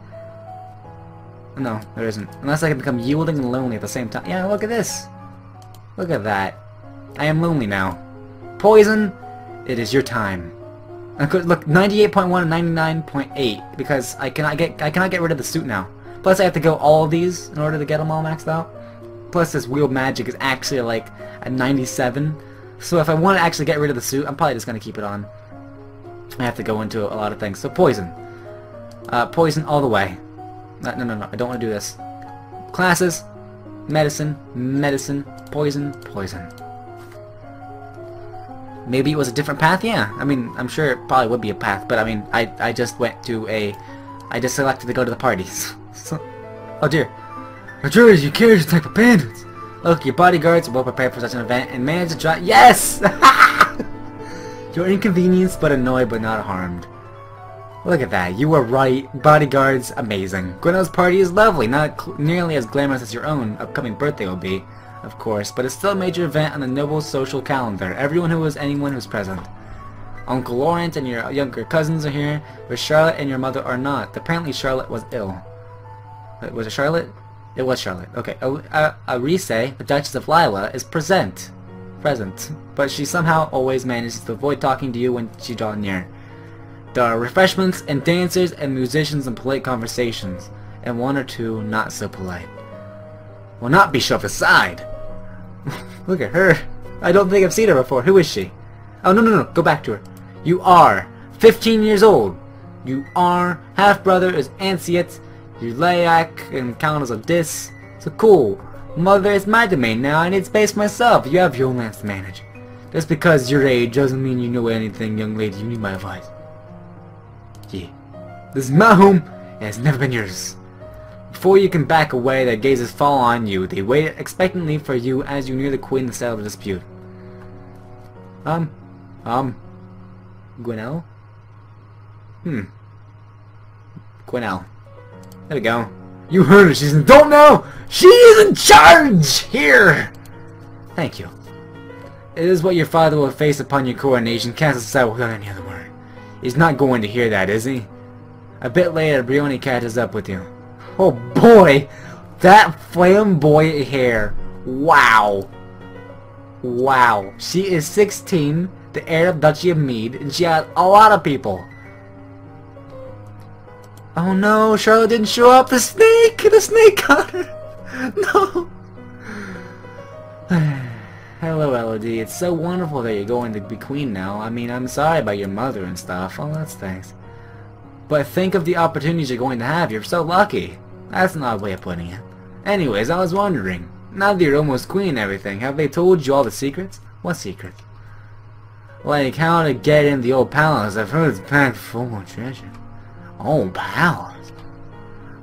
No, there isn't. Unless I can become yielding and lonely at the same time. Yeah, look at this. Look at that. I am lonely now. Poison, it is your time. Look, 98.1 and 99.8 because I cannot get rid of the suit now. Plus I have to go all of these in order to get them all maxed out. Plus this wheel magic is actually like at 97. So if I want to actually get rid of the suit, I'm probably just going to keep it on. I have to go into a lot of things. So poison. Poison all the way. No, I don't want to do this. Classes. Medicine. Medicine. Poison. Poison. Maybe it was a different path? Yeah. I mean, I'm sure it probably would be a path, but I mean, I just went to I just selected to go to the parties. So, oh dear. Artillery, you carriage attack by bandits. Look, your bodyguards are well prepared for such an event and managed to drive. Yes! You're inconvenienced but annoyed but not harmed. Look at that. You were right. Bodyguards, amazing. Gwyneth's party is lovely. Not nearly as glamorous as your own upcoming birthday will be, of course, but it's still a major event on the noble social calendar. Anyone who's present. Uncle Laurent and your younger cousins are here, but Charlotte and your mother are not. Apparently Charlotte was ill. Was it Charlotte? It was Charlotte. Okay. Arise, the Duchess of Lila, is present, but she somehow always manages to avoid talking to you when she draws near. There are refreshments and dancers and musicians and polite conversations, and one or two not so polite. Will not be shoved aside. Look at her. I don't think I've seen her before. Who is she? Oh, no. Go back to her. You are 15 years old. You are half-brother is Anciet. You Layak and Countess of Dis. So cool. Mother, it's my domain now. I need space myself. You have your own lands to manage. Just because your age doesn't mean you know anything, young lady. You need my advice. Yeah. This is my home, It has never been yours. Before you can back away, their gazes fall on you. They wait expectantly for you as you near the queen to settle the dispute. Gwinnell? Gwinnell. There we go. You heard her. She's in. Don't know! She is in charge! Here! Thank you. It is what your father will face upon your coronation. Cast aside without any other word. He's not going to hear that, is he? A bit later, Brioni catches up with you. Oh boy! That flamboyant hair. Wow. Wow. She is 16, the heir of Duchy of Mead, and she has a lot of people. Oh no, Charlotte didn't show up. The snake! The snake got her! No! Hello, Elodie. It's so wonderful that you're going to be queen now. I mean, I'm sorry about your mother and stuff. Oh, that's thanks. But think of the opportunities you're going to have. You're so lucky. That's an odd way of putting it. Anyways, I was wondering, now that you're almost queen and everything, have they told you all the secrets? What secrets? Like how to get in the old palace. I've heard it's packed full of treasure. Old palace?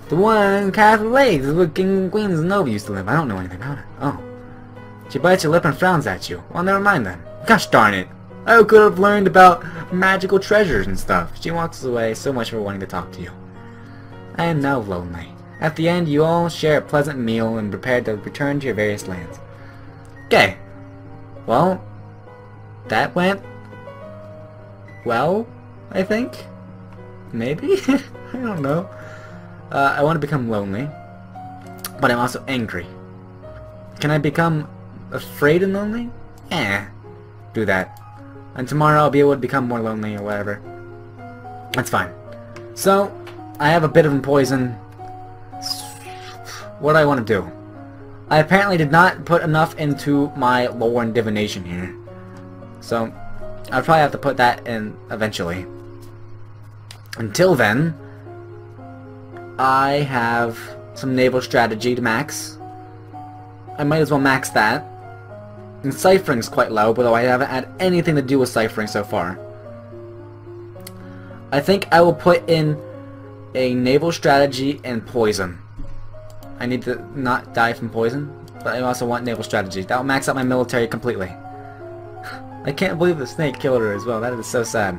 The one in Castle Lakes is where King and Queen Zenobia used to live. I don't know anything about it. Oh. She bites her lip and frowns at you. Well, never mind then. Gosh darn it. I could have learned about magical treasures and stuff. She walks away, so much for wanting to talk to you. I am now lonely. At the end, you all share a pleasant meal and prepare to return to your various lands. Okay. Well, that went well, I think? Maybe? I don't know. I want to become lonely, but I'm also angry. Can I become afraid and lonely? Do that. And tomorrow I'll be able to become more lonely or whatever. That's fine. So, I have a bit of poison. What do I want to do? I apparently did not put enough into my lore and divination here. So, I'll probably have to put that in eventually. Until then, I have some naval strategy to max. I might as well max that. And ciphering's quite low, although I haven't had anything to do with ciphering so far. I think I will put in a naval strategy and poison. I need to not die from poison, but I also want naval strategy. That will max out my military completely. I can't believe the snake killed her as well. That is so sad.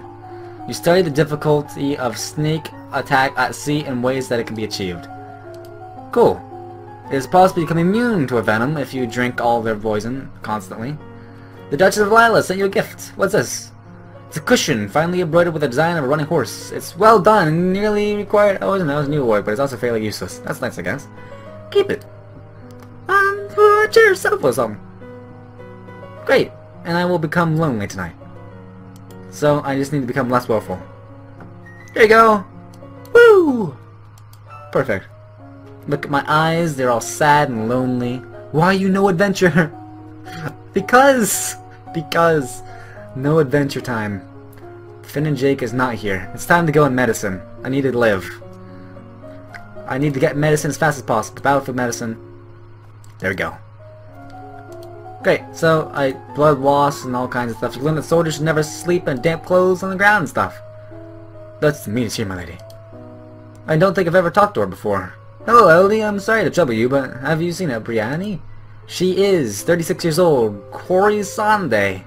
You study the difficulty of snake attack at sea and ways that it can be achieved. Cool. It is possible to become immune to a venom if you drink all their poison constantly. The Duchess of Lila sent you a gift. What's this? It's a cushion, finely embroidered with the design of a running horse. It's well done and nearly required. Oh, isn't that was a new award, but it's also fairly useless. That's nice, I guess. Keep it. For yourself or something. Great. And I will become lonely tonight. So I just need to become less willful. There you go. Woo! Perfect. Look at my eyes, they're all sad and lonely. Why you no adventure? Because no adventure time. Finn and Jake is not here. It's time to go in medicine. I need to live. I need to get medicine as fast as possible. Battlefield medicine. There we go. Great, so I blood wasps and all kinds of stuff. You learn that soldiers should never sleep in damp clothes on the ground and stuff. That's the meanest here, my lady. I don't think I've ever talked to her before. Hello, Elodie. I'm sorry to trouble you, but have you seen Briani? She is 36 years old. Corey Sande.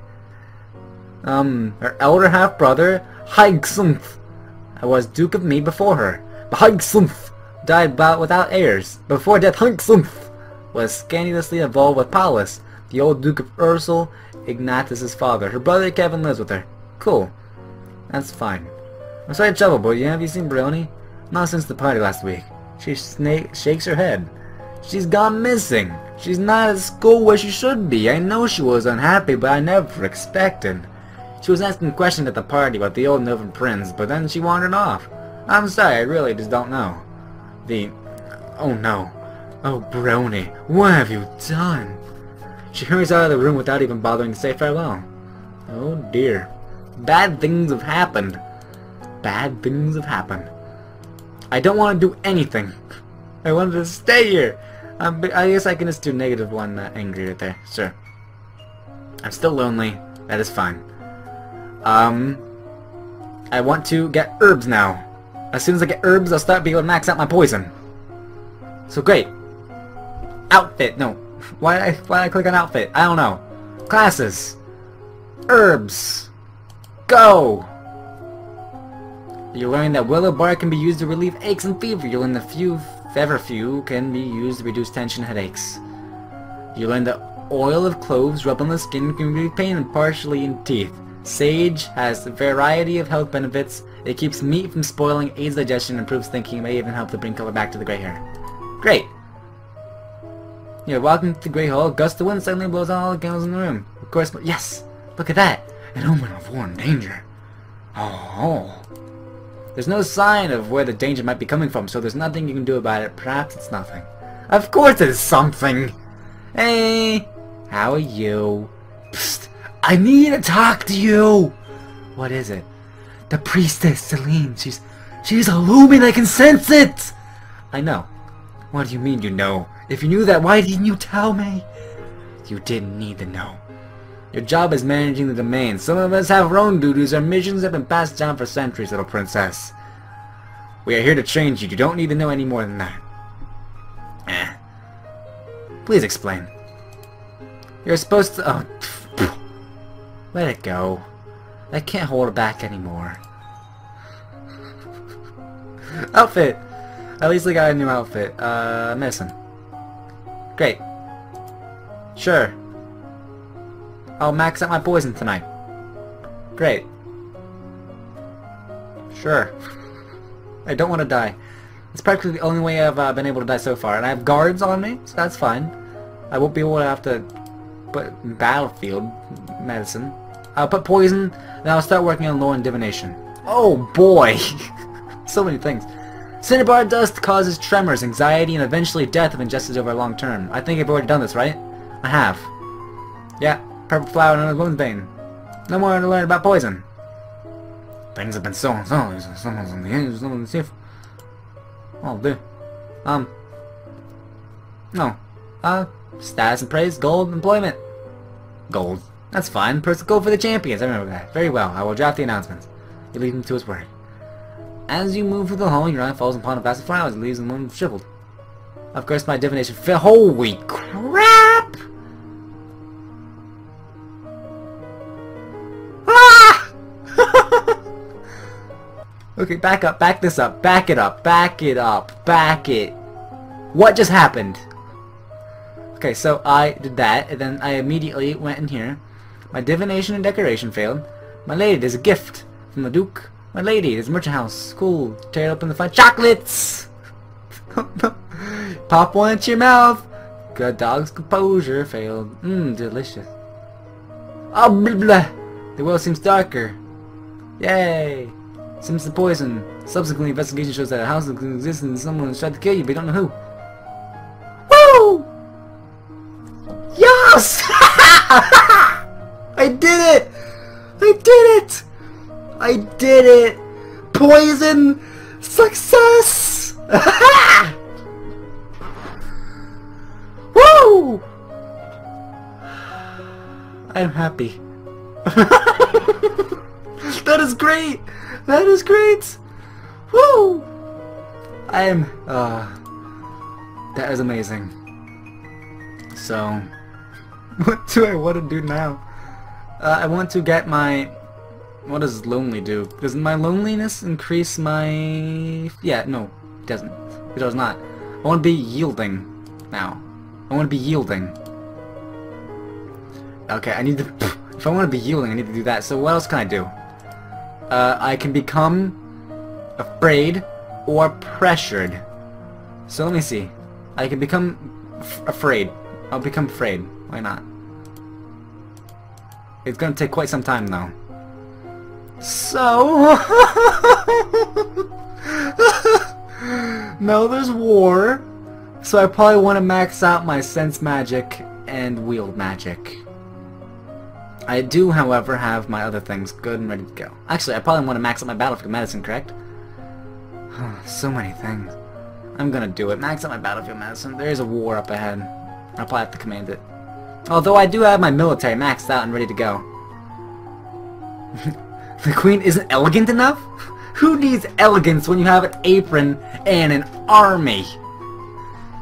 Her elder half-brother, Hygsunth, was Duke of Mead before her. But Hygsunth died without heirs. Before death, Hygsunth was scandalously involved with Paulus, the old Duke of Ursel, Ignatius' father. Her brother Kevin lives with her. Cool. That's fine. I'm sorry to trouble, but have you seen Brioni? Not since the party last week. She shakes her head. She's gone missing. She's not at school where she should be. I know she was unhappy, but I never expected. She was asking questions at the party about the old Northern Prince, but then she wandered off. I'm sorry, I really just don't know. Oh no. Oh, Brony, what have you done? She hurries out of the room without even bothering to say farewell. Oh dear. Bad things have happened. Bad things have happened. I don't want to do anything. I wanted to stay here. I guess I can just do -1 angry right there. Sure. I'm still lonely. That is fine. I want to get herbs now. As soon as I get herbs, I'll start being able to max out my poison. So great. Outfit. No. Why did I click on outfit? I don't know. Classes. Herbs. Go! You learn that willow bark can be used to relieve aches and fever. You learn that feverfew can be used to reduce tension and headaches. You learn that oil of cloves rubbed on the skin can relieve pain and partially in teeth. Sage has a variety of health benefits. It keeps meat from spoiling, aids digestion, improves thinking, and may even help to bring color back to the gray hair. Great! You're walking to the Grey Hall. A gust of wind suddenly blows out all the candles in the room. Of course, but yes! Look at that! An omen of war and danger. Oh. There's no sign of where the danger might be coming from, so there's nothing you can do about it. Perhaps it's nothing. Of course it's something! Hey! How are you? Psst! I need to talk to you! What is it? The priestess, Celine. She's a lumen, I can sense it! I know. What do you mean you know? If you knew that, why didn't you tell me? You didn't need to know. Your job is managing the domain. Some of us have our own duties. Our missions have been passed down for centuries, little princess. We are here to train you. You don't need to know any more than that. Please explain. You're supposed to... Oh, let it go. I can't hold it back anymore. Outfit! At least I got a new outfit. Medicine. Great. Sure. I'll max out my poison tonight. Great. Sure. I don't want to die. It's practically the only way I've been able to die so far. And I have guards on me, so that's fine. I won't be able to have to put battlefield medicine. I'll put poison, and I'll start working on lore and divination. Oh boy! So many things. Cinnabar dust causes tremors, anxiety, and eventually death if ingested over a long term. I think I've already done this, right? I have. Yeah, purple flower known as woman's bane. No more to learn about poison. Things have been so and so. Someone's on the edge, someone's safe. Oh, dude. No. Status and praise, gold, employment. Gold. That's fine. Go for the champions. I remember that. Very well. I will draft the announcements. You lead him to his word. As you move through the hall, your eye falls upon a vast of flowers and leaves them shriveled. Of course, my divination fell. Holy crap! Ah! Okay, back up. Back this up. Back it up. Back it up. Back it. What just happened? Okay, so I did that, and then I immediately went in here. My divination and decoration failed. My lady, there's a gift from the Duke. My lady, there's a merchant house. Cool. Tear it open to find chocolates! Pop one into your mouth. Good dog's composure failed. Delicious. Oh, blah, blah. The world seems darker. Yay! Seems the poison. Subsequently, investigation shows that a house exists and someone has tried to kill you, but you don't know who. Woo! Yes! I did it! I did it! I did it! Poison success! Woo! I'm happy. That is great! That is great! Woo! I am... that is amazing. So... what do I want to do now? I want to get my... What does lonely do? Does my loneliness increase my... Yeah, no, it doesn't. It does not. I want to be yielding now. I want to be yielding. Okay, I need to... If I want to be yielding, I need to do that. So what else can I do? I can become afraid or pressured. So let me see. I can become afraid. I'll become afraid. Why not? It's gonna take quite some time though. So... no, there's war. So I probably want to max out my sense magic and wield magic. I do, however, have my other things good and ready to go. Actually, I probably want to max out my battlefield medicine, correct? So many things. I'm gonna do it. Max out my battlefield medicine. There is a war up ahead. I'll probably have to command it. Although I do have my military maxed out and ready to go. The queen isn't elegant enough? Who needs elegance when you have an apron and an army?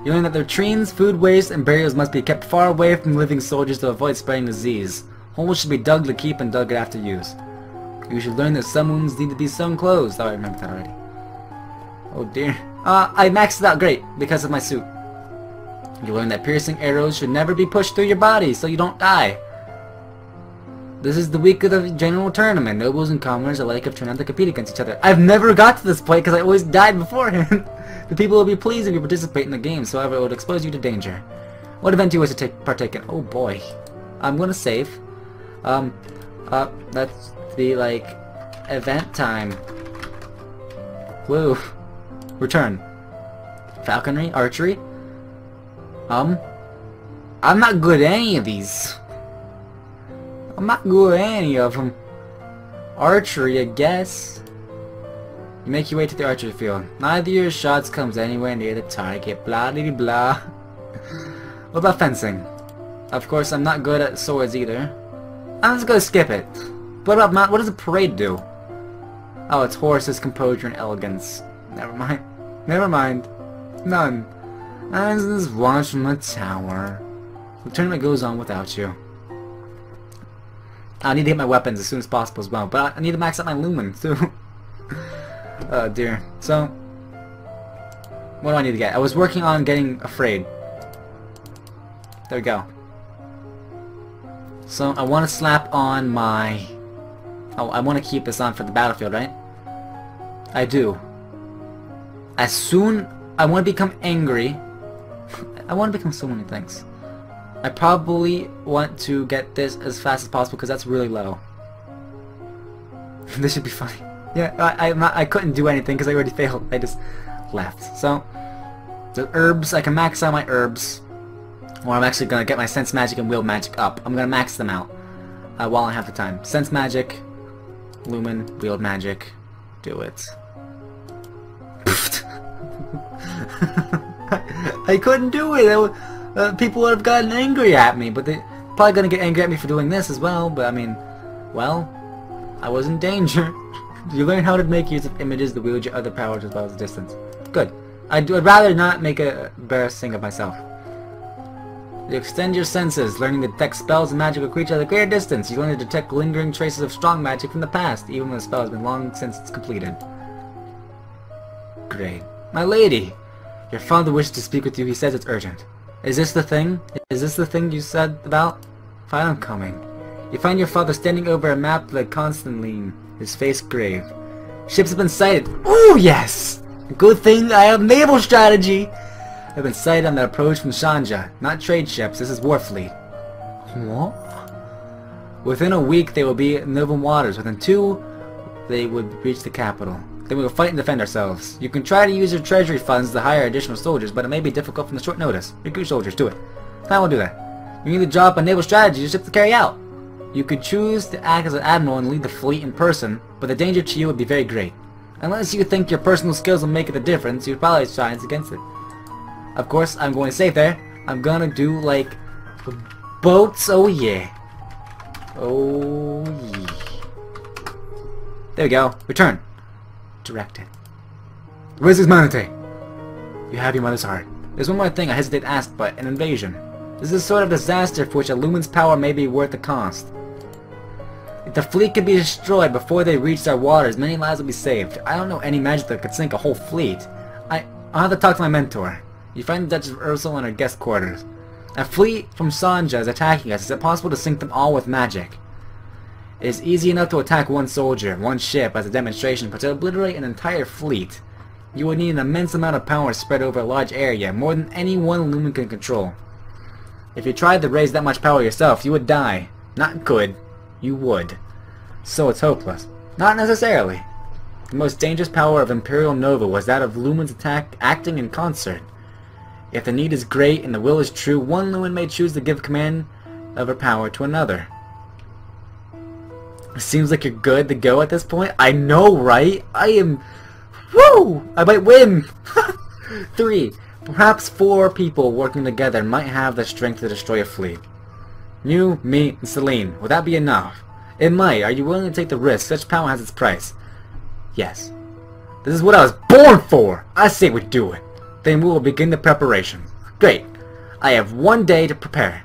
You learn that their latrines, food waste, and burials must be kept far away from living soldiers to avoid spreading disease. Holes should be dug to keep and dug after use. You should learn that some wounds need to be sewn closed. Oh, I remember that already. Oh dear. I maxed it out great because of my suit. You learn that piercing arrows should never be pushed through your body so you don't die. This is the week of the general tournament. Nobles and commoners alike have turned out to compete against each other. I've never got to this point because I always died beforehand. The people will be pleased if you participate in the games, however it would expose you to danger. What event do you wish to partake in? Oh boy. I'm gonna save. Let's be like event time. Woo. Return. Falconry? Archery? I'm not good at any of these. I'm not good at any of them. Archery, I guess. You make your way to the archery field. Neither of your shots comes anywhere near the target. Blah blah blah. What about fencing? Of course, I'm not good at swords either. I'm just gonna skip it. What about what does a parade do? Oh, it's horses, composure, and elegance. Never mind. Never mind. None. I just watch from the tower. The tournament goes on without you. I need to get my weapons as soon as possible as well, but I need to max out my lumen too. Oh dear. So, what do I need to get? I was working on getting afraid. There we go. So I want to slap on my... Oh, I want to keep this on for the battlefield, right? I do. As soon... I want to become angry. I want to become so many things. I probably want to get this as fast as possible because that's really low. This should be funny. Yeah, I couldn't do anything because I already failed. I just left. So, the herbs, I can max out my herbs. Or I'm actually going to get my sense magic and wield magic up. I'm going to max them out while I have the time. Sense magic, lumen, wield magic. Do it. I couldn't do it. People would have gotten angry at me, but they're probably going to get angry at me for doing this as well. But I mean, well, I was in danger. You learn how to make use of images to wield your other powers as well as distance. Good. I'd rather not make a embarrassing of myself. You extend your senses, learning to detect spells and magical creatures at a greater distance. You learn to detect lingering traces of strong magic from the past, even when the spell has been long since it's completed. Great. My lady! Your father wishes to speak with you. He says it's urgent. Is this the thing? Is this the thing you said about? Fine, I'm coming. You find your father standing over a map like Constantine, his face grave. Ships have been sighted. Ooh, yes! Good thing I have naval strategy! Have been sighted on their approach from Shanja. Not trade ships, this is war fleet. What? Within a week they will be in open waters. Within 2, they would reach the capital. Then we will fight and defend ourselves. You can try to use your treasury funds to hire additional soldiers, but it may be difficult from the short notice. Recruit soldiers, do it. I will do that. You need to draw up a naval strategy your ship to carry out. You could choose to act as an admiral and lead the fleet in person, but the danger to you would be very great. Unless you think your personal skills will make it a difference, you'd probably try against it. Of course, I'm going to save there. I'm gonna do like boats. Oh yeah. Oh yeah. There we go. Return. Directed. Where's his manate? You have your mother's heart. There's one more thing I hesitate to ask, but an invasion. This is a sort of disaster for which a lumen's power may be worth the cost. If the fleet could be destroyed before they reach our waters, many lives will be saved. I don't know any magic that could sink a whole fleet. I'll have to talk to my mentor. You find the Duchess of Ursel in her guest quarters. A fleet from Sanja is attacking us. Is it possible to sink them all with magic? It is easy enough to attack one soldier, one ship as a demonstration, but to obliterate an entire fleet, you would need an immense amount of power spread over a large area, more than any one lumen can control. If you tried to raise that much power yourself, you would die. Not good. You would. So it's hopeless. Not necessarily. The most dangerous power of Imperial Nova was that of lumens acting in concert. If the need is great and the will is true, one lumen may choose to give command of her power to another. Seems like you're good to go at this point. I know, right? I am... Woo! I might win! 3. Perhaps 4 people working together might have the strength to destroy a fleet. You, me, and Celine. Would that be enough? It might. Are you willing to take the risk? Such power has its price. Yes. This is what I was born for! I say we do it. Then we will begin the preparation. Great. I have 1 day to prepare.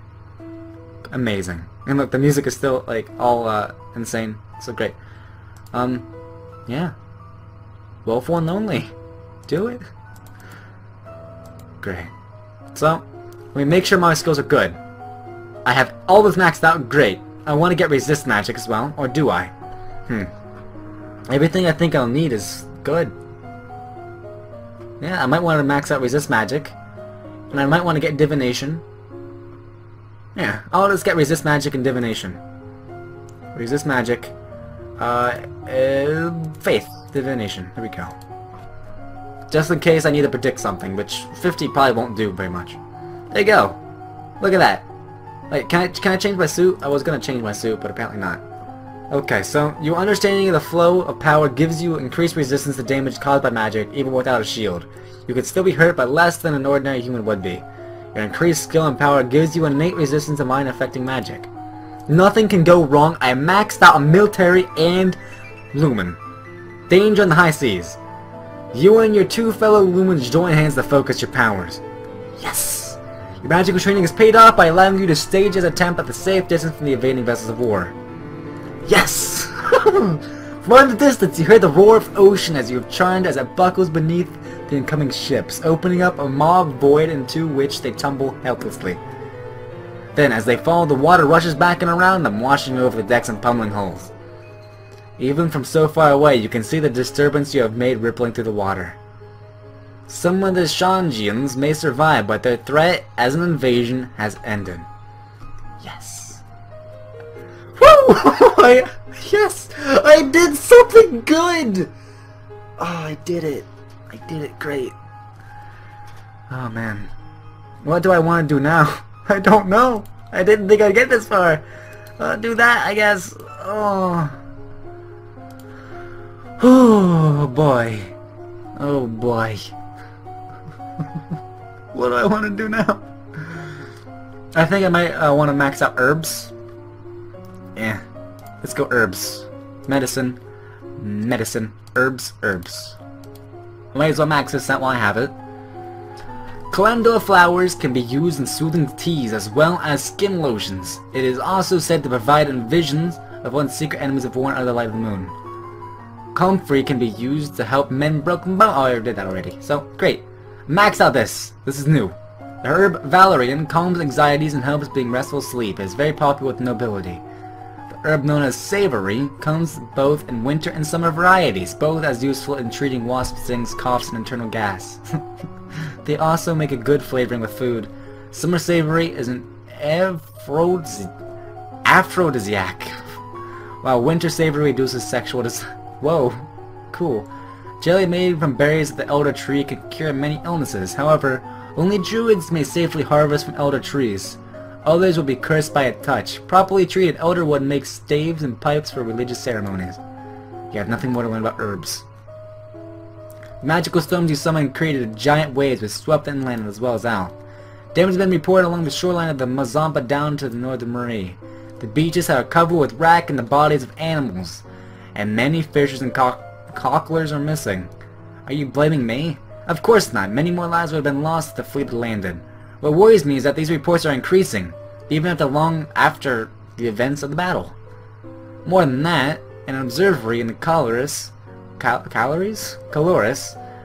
Amazing. And look, the music is still, like, all, insane. So great. Yeah. Wolf one only. Do it. Great. So, let me make sure my skills are good. I have all this maxed out. Great. I want to get resist magic as well. Or do I? Everything I think I'll need is good. Yeah, I might want to max out resist magic. And I might want to get divination. Yeah, I'll just get resist magic and divination. Resist magic. Faith. Divination. There we go. Just in case I need to predict something, which 50 probably won't do very much. There you go. Look at that. Like, can I change my suit? I was gonna change my suit, but apparently not. Okay, so your understanding of the flow of power gives you increased resistance to damage caused by magic, even without a shield. You could still be hurt, but less than an ordinary human would be. Your increased skill and power gives you an innate resistance to mind-affecting magic. Nothing can go wrong. I maxed out a military and lumen. Danger in the high seas. You and your 2 fellow lumens join hands to focus your powers. Yes! Your magical training is paid off by allowing you to stage an attempt at the safe distance from the invading vessels of war. Yes! Far in the distance, you hear the roar of ocean as you have charmed as it buckles beneath the incoming ships, opening up a maw void into which they tumble helplessly. Then, as they fall, the water rushes back and around them, washing over the decks and pummeling hulls. Even from so far away, you can see the disturbance you have made rippling through the water. Some of the Shangians may survive, but their threat as an invasion has ended. Yes. Woo! Yes! I did something good! Oh, I did it. I did it great. Oh, man. What do I want to do now? I don't know. I didn't think I'd get this far. Do that, I guess. Oh. Oh, boy. Oh, boy. What do I want to do now? I think I might want to max out herbs. Yeah. Let's go herbs. Medicine. Medicine. Herbs. Herbs. Might as well max this out while I have it. Calendula flowers can be used in soothing teas as well as skin lotions. It is also said to provide visions of what secret enemies have worn under the light of the moon. Comfrey can be used to help mend broken bones. Oh, I did that already. So, great. Max out this. This is new. The herb valerian calms anxieties and helps being restful sleep. It is very popular with the nobility. The herb known as savory comes both in winter and summer varieties, both as useful in treating wasp stings, coughs, and internal gas. They also make a good flavoring with food. Summer savory is an aphrodisiac, while winter savory reduces sexual Whoa, cool. Jelly made from berries of the elder tree can cure many illnesses. However, only druids may safely harvest from elder trees. Others will be cursed by a touch. Properly treated elderwood makes staves and pipes for religious ceremonies. You have nothing more to learn about herbs. The magical storms you summoned created giant waves which swept inland as well as out. Damage has been reported along the shoreline of the Mazamba down to the northern Marie. The beaches are covered with wrack and the bodies of animals, and many fishers and cocklers are missing. Are you blaming me? Of course not. Many more lives would have been lost if the fleet had landed. What worries me is that these reports are increasing, even after the events of the battle. More than that, an observatory in the Caloris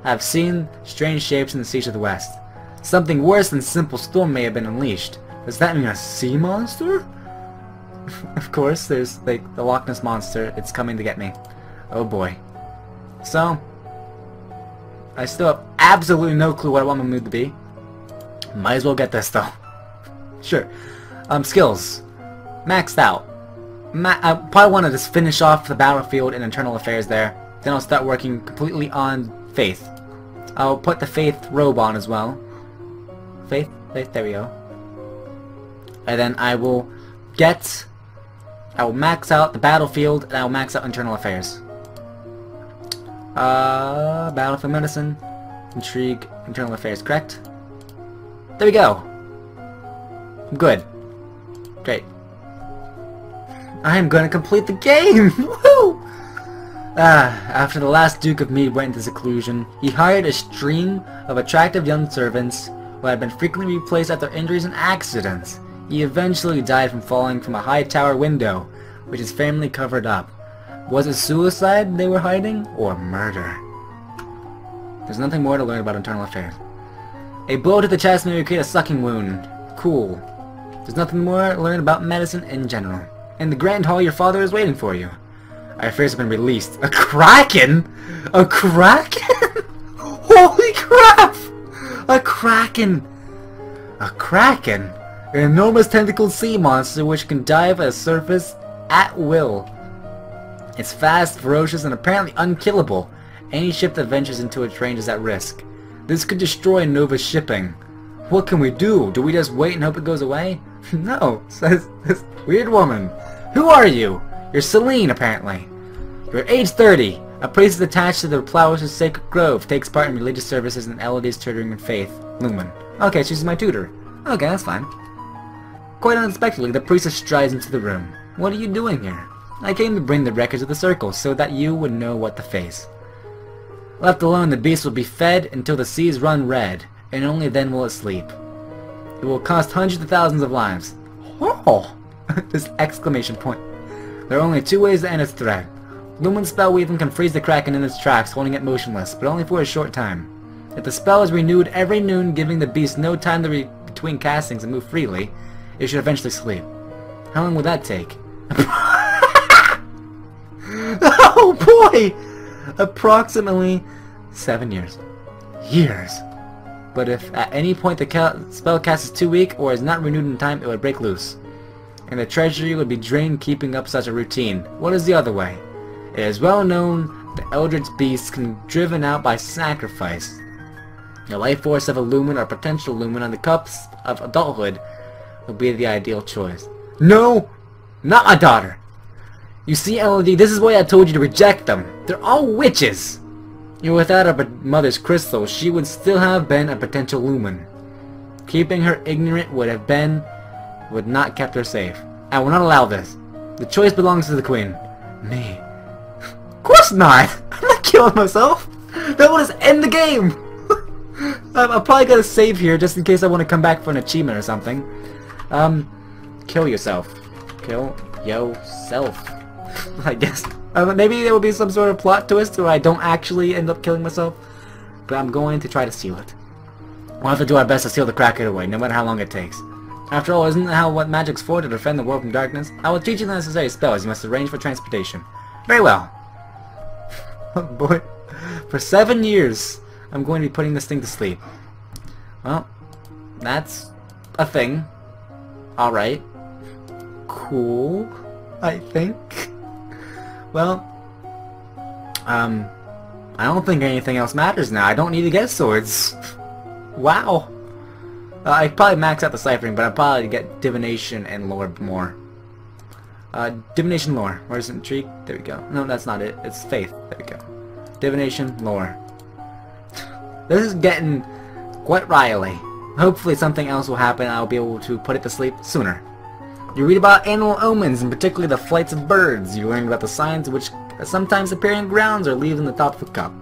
have seen strange shapes in the seas of the west. Something worse than simple storm may have been unleashed. Does that mean a sea monster? Of course, there's like the Loch Ness monster. It's coming to get me. Oh boy. So, I still have absolutely no clue what I want my mood to be. Might as well get this though. Sure. Skills. Maxed out. I probably want to just finish off the battlefield and internal affairs there. Then I'll start working completely on faith. I'll put the faith robe on as well. Faith, there we go. And then I will max out the battlefield and I will max out internal affairs. Battlefield medicine, intrigue, internal affairs, correct? There we go. Good. Great. I am gonna complete the game! Woo! After the last Duke of Mead went into seclusion, he hired a stream of attractive young servants who had been frequently replaced after injuries and accidents. He eventually died from falling from a high tower window, which his family covered up. Was it suicide they were hiding, or murder? There's nothing more to learn about internal affairs. A blow to the chest may create a sucking wound. Cool. There's nothing more to learn about medicine in general. In the Grand Hall, your father is waiting for you. Our affairs have been released. A kraken? A kraken? Holy crap! A kraken! A kraken? An enormous tentacled sea monster which can dive at the surface at will. It's fast, ferocious, and apparently unkillable. Any ship that ventures into its range is at risk. This could destroy Nova's shipping. What can we do? Do we just wait and hope it goes away? No, says this weird woman. Who are you? You're Celine, apparently. You're age 30. A priest is attached to the Flowers' Sacred Grove. Takes part in religious services and Elodie's tutoring in faith. Lumen. Okay, she's my tutor. Okay, that's fine. Quite unexpectedly, the priestess strides into the room. What are you doing here? I came to bring the records of the circle so that you would know what to face. Left alone, the beast will be fed until the seas run red, and only then will it sleep. It will cost hundreds of thousands of lives. Oh! This exclamation point. There are only two ways to end its threat. Lumen's spell weaving can freeze the kraken in its tracks, holding it motionless, but only for a short time. If the spell is renewed every noon, giving the beast no time to between castings and move freely, it should eventually sleep. How long will that take? Oh boy! Approximately 7 years. Years. But if at any point the spell cast is too weak or is not renewed in time, it would break loose. And the treasury would be drained keeping up such a routine. What is the other way? It is well known the Eldritch beasts can be driven out by sacrifice. The life force of a lumen or potential lumen on the cusp of adulthood would be the ideal choice. No! Not my daughter! You see, Elodie, this is why I told you to reject them. They're all witches! Without her mother's crystal, she would still have been a potential lumen. Keeping her ignorant would not kept her safe. I will not allow this. The choice belongs to the queen. Me. Of course not! I'm not killing myself! That will just end the game! I'm probably gonna save here just in case I want to come back for an achievement or something. Kill yourself. Kill yourself. I guess. Maybe there will be some sort of plot twist where I don't actually end up killing myself. But I'm going to try to seal it. We'll have to do our best to seal the kraken away, no matter how long it takes. After all, isn't that what magic's for, to defend the world from darkness? I will teach you the necessary spells. You must arrange for transportation. Very well. Oh boy. For 7 years, I'm going to be putting this thing to sleep. Well, that's a thing. Alright. Cool, I think. Well, I don't think anything else matters now. I don't need to get swords. Wow. I probably max out the ciphering, but I'll probably get divination and lore more. Divination lore. Where's intrigue? There we go. No, that's not it. It's faith. There we go. Divination lore. This is getting quite riley. Hopefully something else will happen and I'll be able to put it to sleep sooner. You read about animal omens, and particularly the flights of birds. You learn about the signs which sometimes appear in grounds or leave in the top of a cup.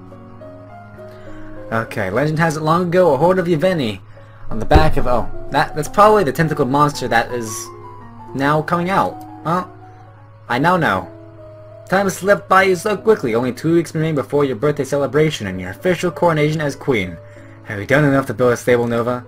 Okay, legend has it long ago a horde of Yeveni on the back of... Oh, that's probably the tentacled monster that is now coming out. Well, I now know. Time has slipped by you so quickly. Only 2 weeks remain before your birthday celebration and your official coronation as queen. Have you done enough to build a stable, Nova?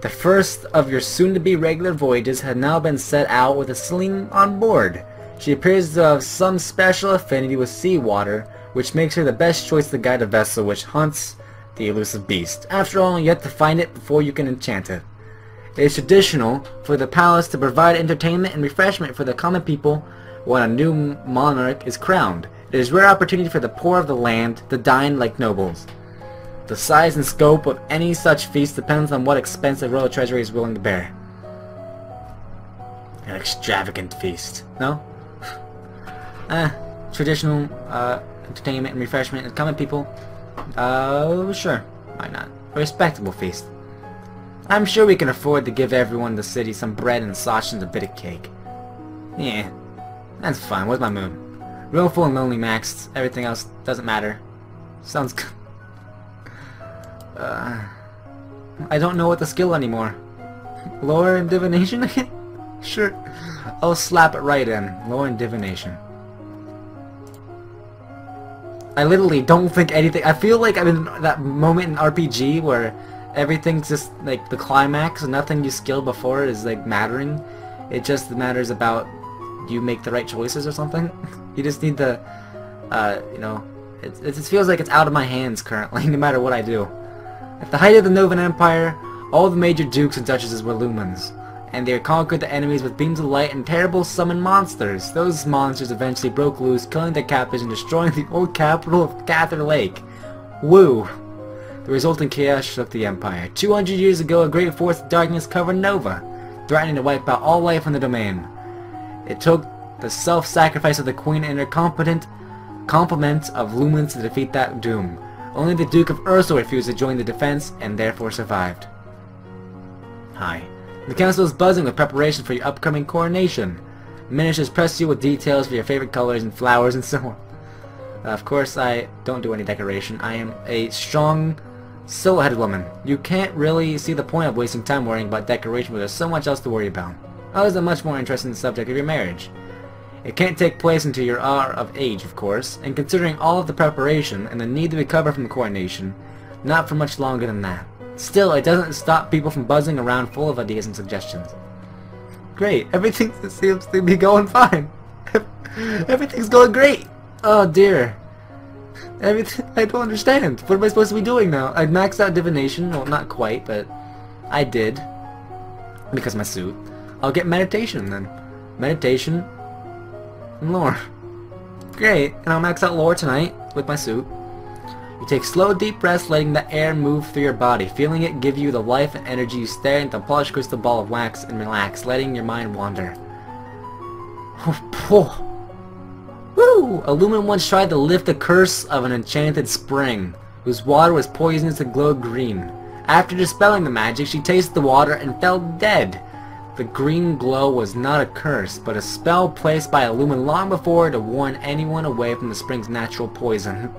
The first of your soon-to-be regular voyages had now been set out with a Celine on board. She appears to have some special affinity with seawater, which makes her the best choice to guide a vessel which hunts the elusive beast. After all, you have to find it before you can enchant it. It is traditional for the palace to provide entertainment and refreshment for the common people when a new monarch is crowned. It is a rare opportunity for the poor of the land to dine like nobles. The size and scope of any such feast depends on what expense the royal treasury is willing to bear. An extravagant feast, no? Traditional entertainment and refreshment and common people. Sure, why not? A respectable feast. I'm sure we can afford to give everyone in the city some bread and sausage and a bit of cake. Yeah, that's fine. Where's my moon? Real full and lonely maxed. Everything else doesn't matter. Sounds good. I don't know what the skill anymore. Lore and divination again? Sure. I'll slap it right in. Lore and divination. I literally don't think anything. I feel like I'm in that moment in RPG where everything's just like the climax and nothing you skilled before is like mattering. It just matters about you make the right choices or something. You just need to, you know, it just feels like it's out of my hands currently, no matter what I do. At the height of the Novan Empire, all the major dukes and duchesses were lumens, and they conquered the enemies with beams of light and terrible summon monsters. Those monsters eventually broke loose, killing their captives and destroying the old capital of Cather Lake. Woo! The resulting chaos shook the Empire. 200 years ago, a great force of darkness covered Nova, threatening to wipe out all life on the domain. It took the self-sacrifice of the Queen and her complement of lumens to defeat that doom. Only the Duke of Ursul refused to join the defense, and therefore survived. Hi. The council is buzzing with preparation for your upcoming coronation. Ministers press you with details for your favorite colors and flowers and so on. Of course, I don't do any decoration. I am a strong, sole-headed woman. You can't really see the point of wasting time worrying about decoration when there's so much else to worry about. Others are much more interested in the subject of your marriage. It can't take place until you are of age, of course, and considering all of the preparation and the need to recover from the coronation, not for much longer than that. Still, it doesn't stop people from buzzing around full of ideas and suggestions. Great, everything seems to be going fine. Everything's going great. Oh dear. Everything, I don't understand. What am I supposed to be doing now? I maxed out divination. Well, not quite, but I did. Because of my suit. I'll get meditation then. Meditation and lore. Great, and I'll max out lore tonight with my suit. You take slow, deep breaths, letting the air move through your body, feeling it give you the life and energy. You stare into the polished crystal ball of wax and relax, letting your mind wander. Woo! A lumen once tried to lift the curse of an enchanted spring, whose water was poisonous and glowed green. After dispelling the magic, she tasted the water and fell dead. The green glow was not a curse, but a spell placed by a lumen long before to warn anyone away from the spring's natural poison.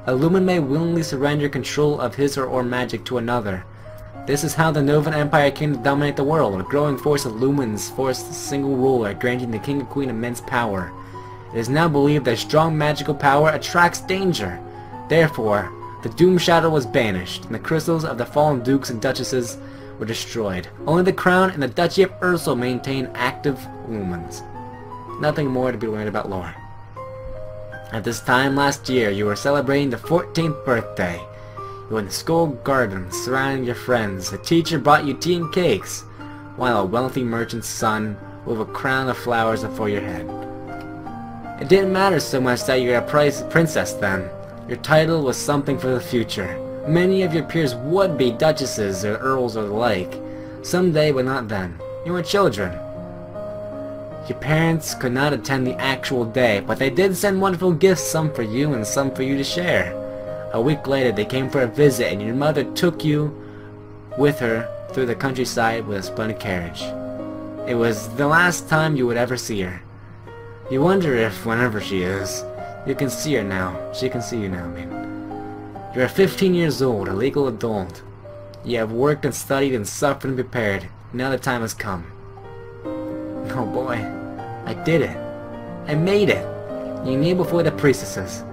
A lumen may willingly surrender control of his or her magic to another. This is how the Novan Empire came to dominate the world. A growing force of lumens forced a single ruler, granting the king and queen immense power. It is now believed that strong magical power attracts danger. Therefore, the Doom Shadow was banished, and the crystals of the fallen dukes and duchesses were destroyed. Only the crown and the Duchy of Ursul maintain active lumens. Nothing more to be learned about lore. At this time last year, you were celebrating the 14th birthday. You were in the school garden, surrounding your friends. A teacher brought you tea and cakes, while a wealthy merchant's son wove a crown of flowers before your head. It didn't matter so much that you were a princess then. Your title was something for the future. Many of your peers would be duchesses or earls or the like. Someday, but not then. You were children. Your parents could not attend the actual day, but they did send wonderful gifts, some for you and some for you to share. A week later, they came for a visit, and your mother took you with her through the countryside with a splendid carriage. It was the last time you would ever see her. You wonder if, whenever she is, you can see her now. She can see you now, I mean. You are 15 years old, a legal adult. You have worked and studied and suffered and prepared. Now the time has come. Oh boy, I did it. I made it. You kneel before the priestesses,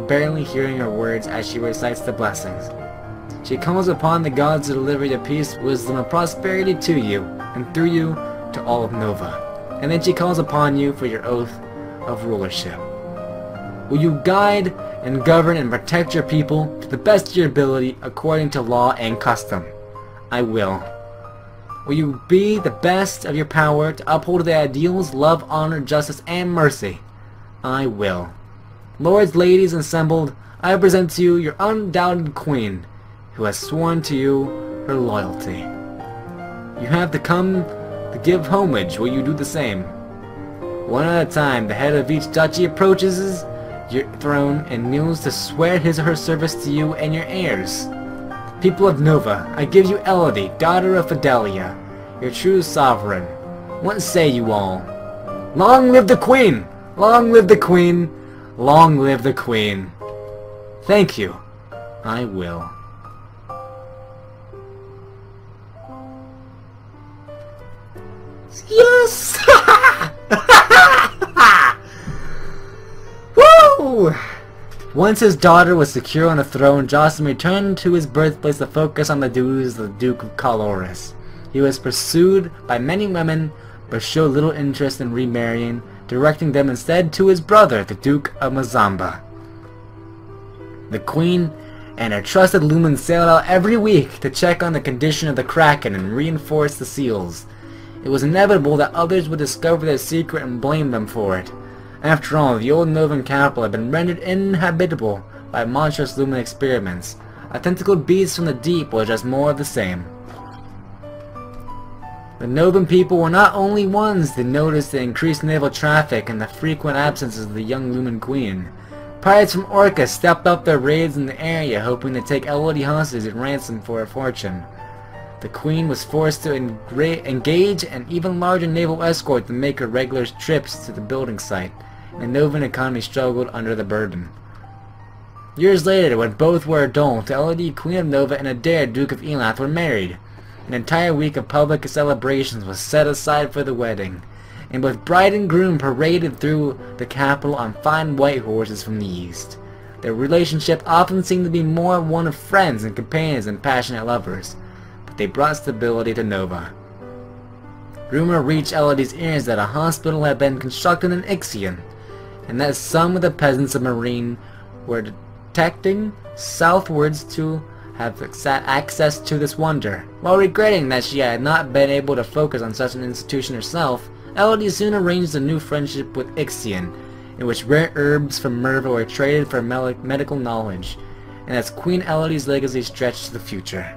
barely hearing her words as she recites the blessings. She calls upon the gods to deliver your peace, wisdom, and prosperity to you, and through you to all of Nova. And then she calls upon you for your oath of rulership. Will you guide and govern and protect your people to the best of your ability according to law and custom? I will. Will you be the best of your power to uphold the ideals, love, honor, justice, and mercy? I will. Lords, ladies assembled, I present to you your undoubted queen, who has sworn to you her loyalty. You have to come to give homage. Will you do the same? One at a time, the head of each duchy approaches your throne and kneels to swear his or her service to you and your heirs. People of Nova, I give you Elodie, daughter of Fidelia, your true sovereign. What say you all? Long live the Queen! Long live the Queen! Long live the Queen! Thank you. I will. Yes! Woo! Once his daughter was secure on the throne, Jocelyn returned to his birthplace to focus on the duties of the Duke of Caloris. He was pursued by many women, but showed little interest in remarrying, directing them instead to his brother, the Duke of Mazamba. The Queen and her trusted Lumen sailed out every week to check on the condition of the Kraken and reinforce the seals. It was inevitable that others would discover their secret and blame them for it. After all, the old Novan capital had been rendered inhabitable by monstrous Lumen experiments. A tentacled beast from the deep was just more of the same. The Novan people were not only ones that noticed the increased naval traffic and the frequent absences of the young Lumen Queen. Pirates from Orca stepped up their raids in the area, hoping to take Elodie hostage and ransom for her fortune. The Queen was forced to engage an even larger naval escort to make her regular trips to the building site, and the Novan economy struggled under the burden. Years later, when both were adult, Elodie, Queen of Nova, and Adair, Duke of Elath, were married. An entire week of public celebrations was set aside for the wedding, and both bride and groom paraded through the capital on fine white horses from the east. Their relationship often seemed to be more one of friends and companions than passionate lovers, but they brought stability to Nova. Rumor reached Elodie's ears that a hospital had been constructed in Ixion, and that some of the peasants of Marine were detecting southwards to have access to this wonder. While regretting that she had not been able to focus on such an institution herself, Elodie soon arranged a new friendship with Ixion, in which rare herbs from Merva were traded for medical knowledge, and as Queen Elodie's legacy stretched to the future.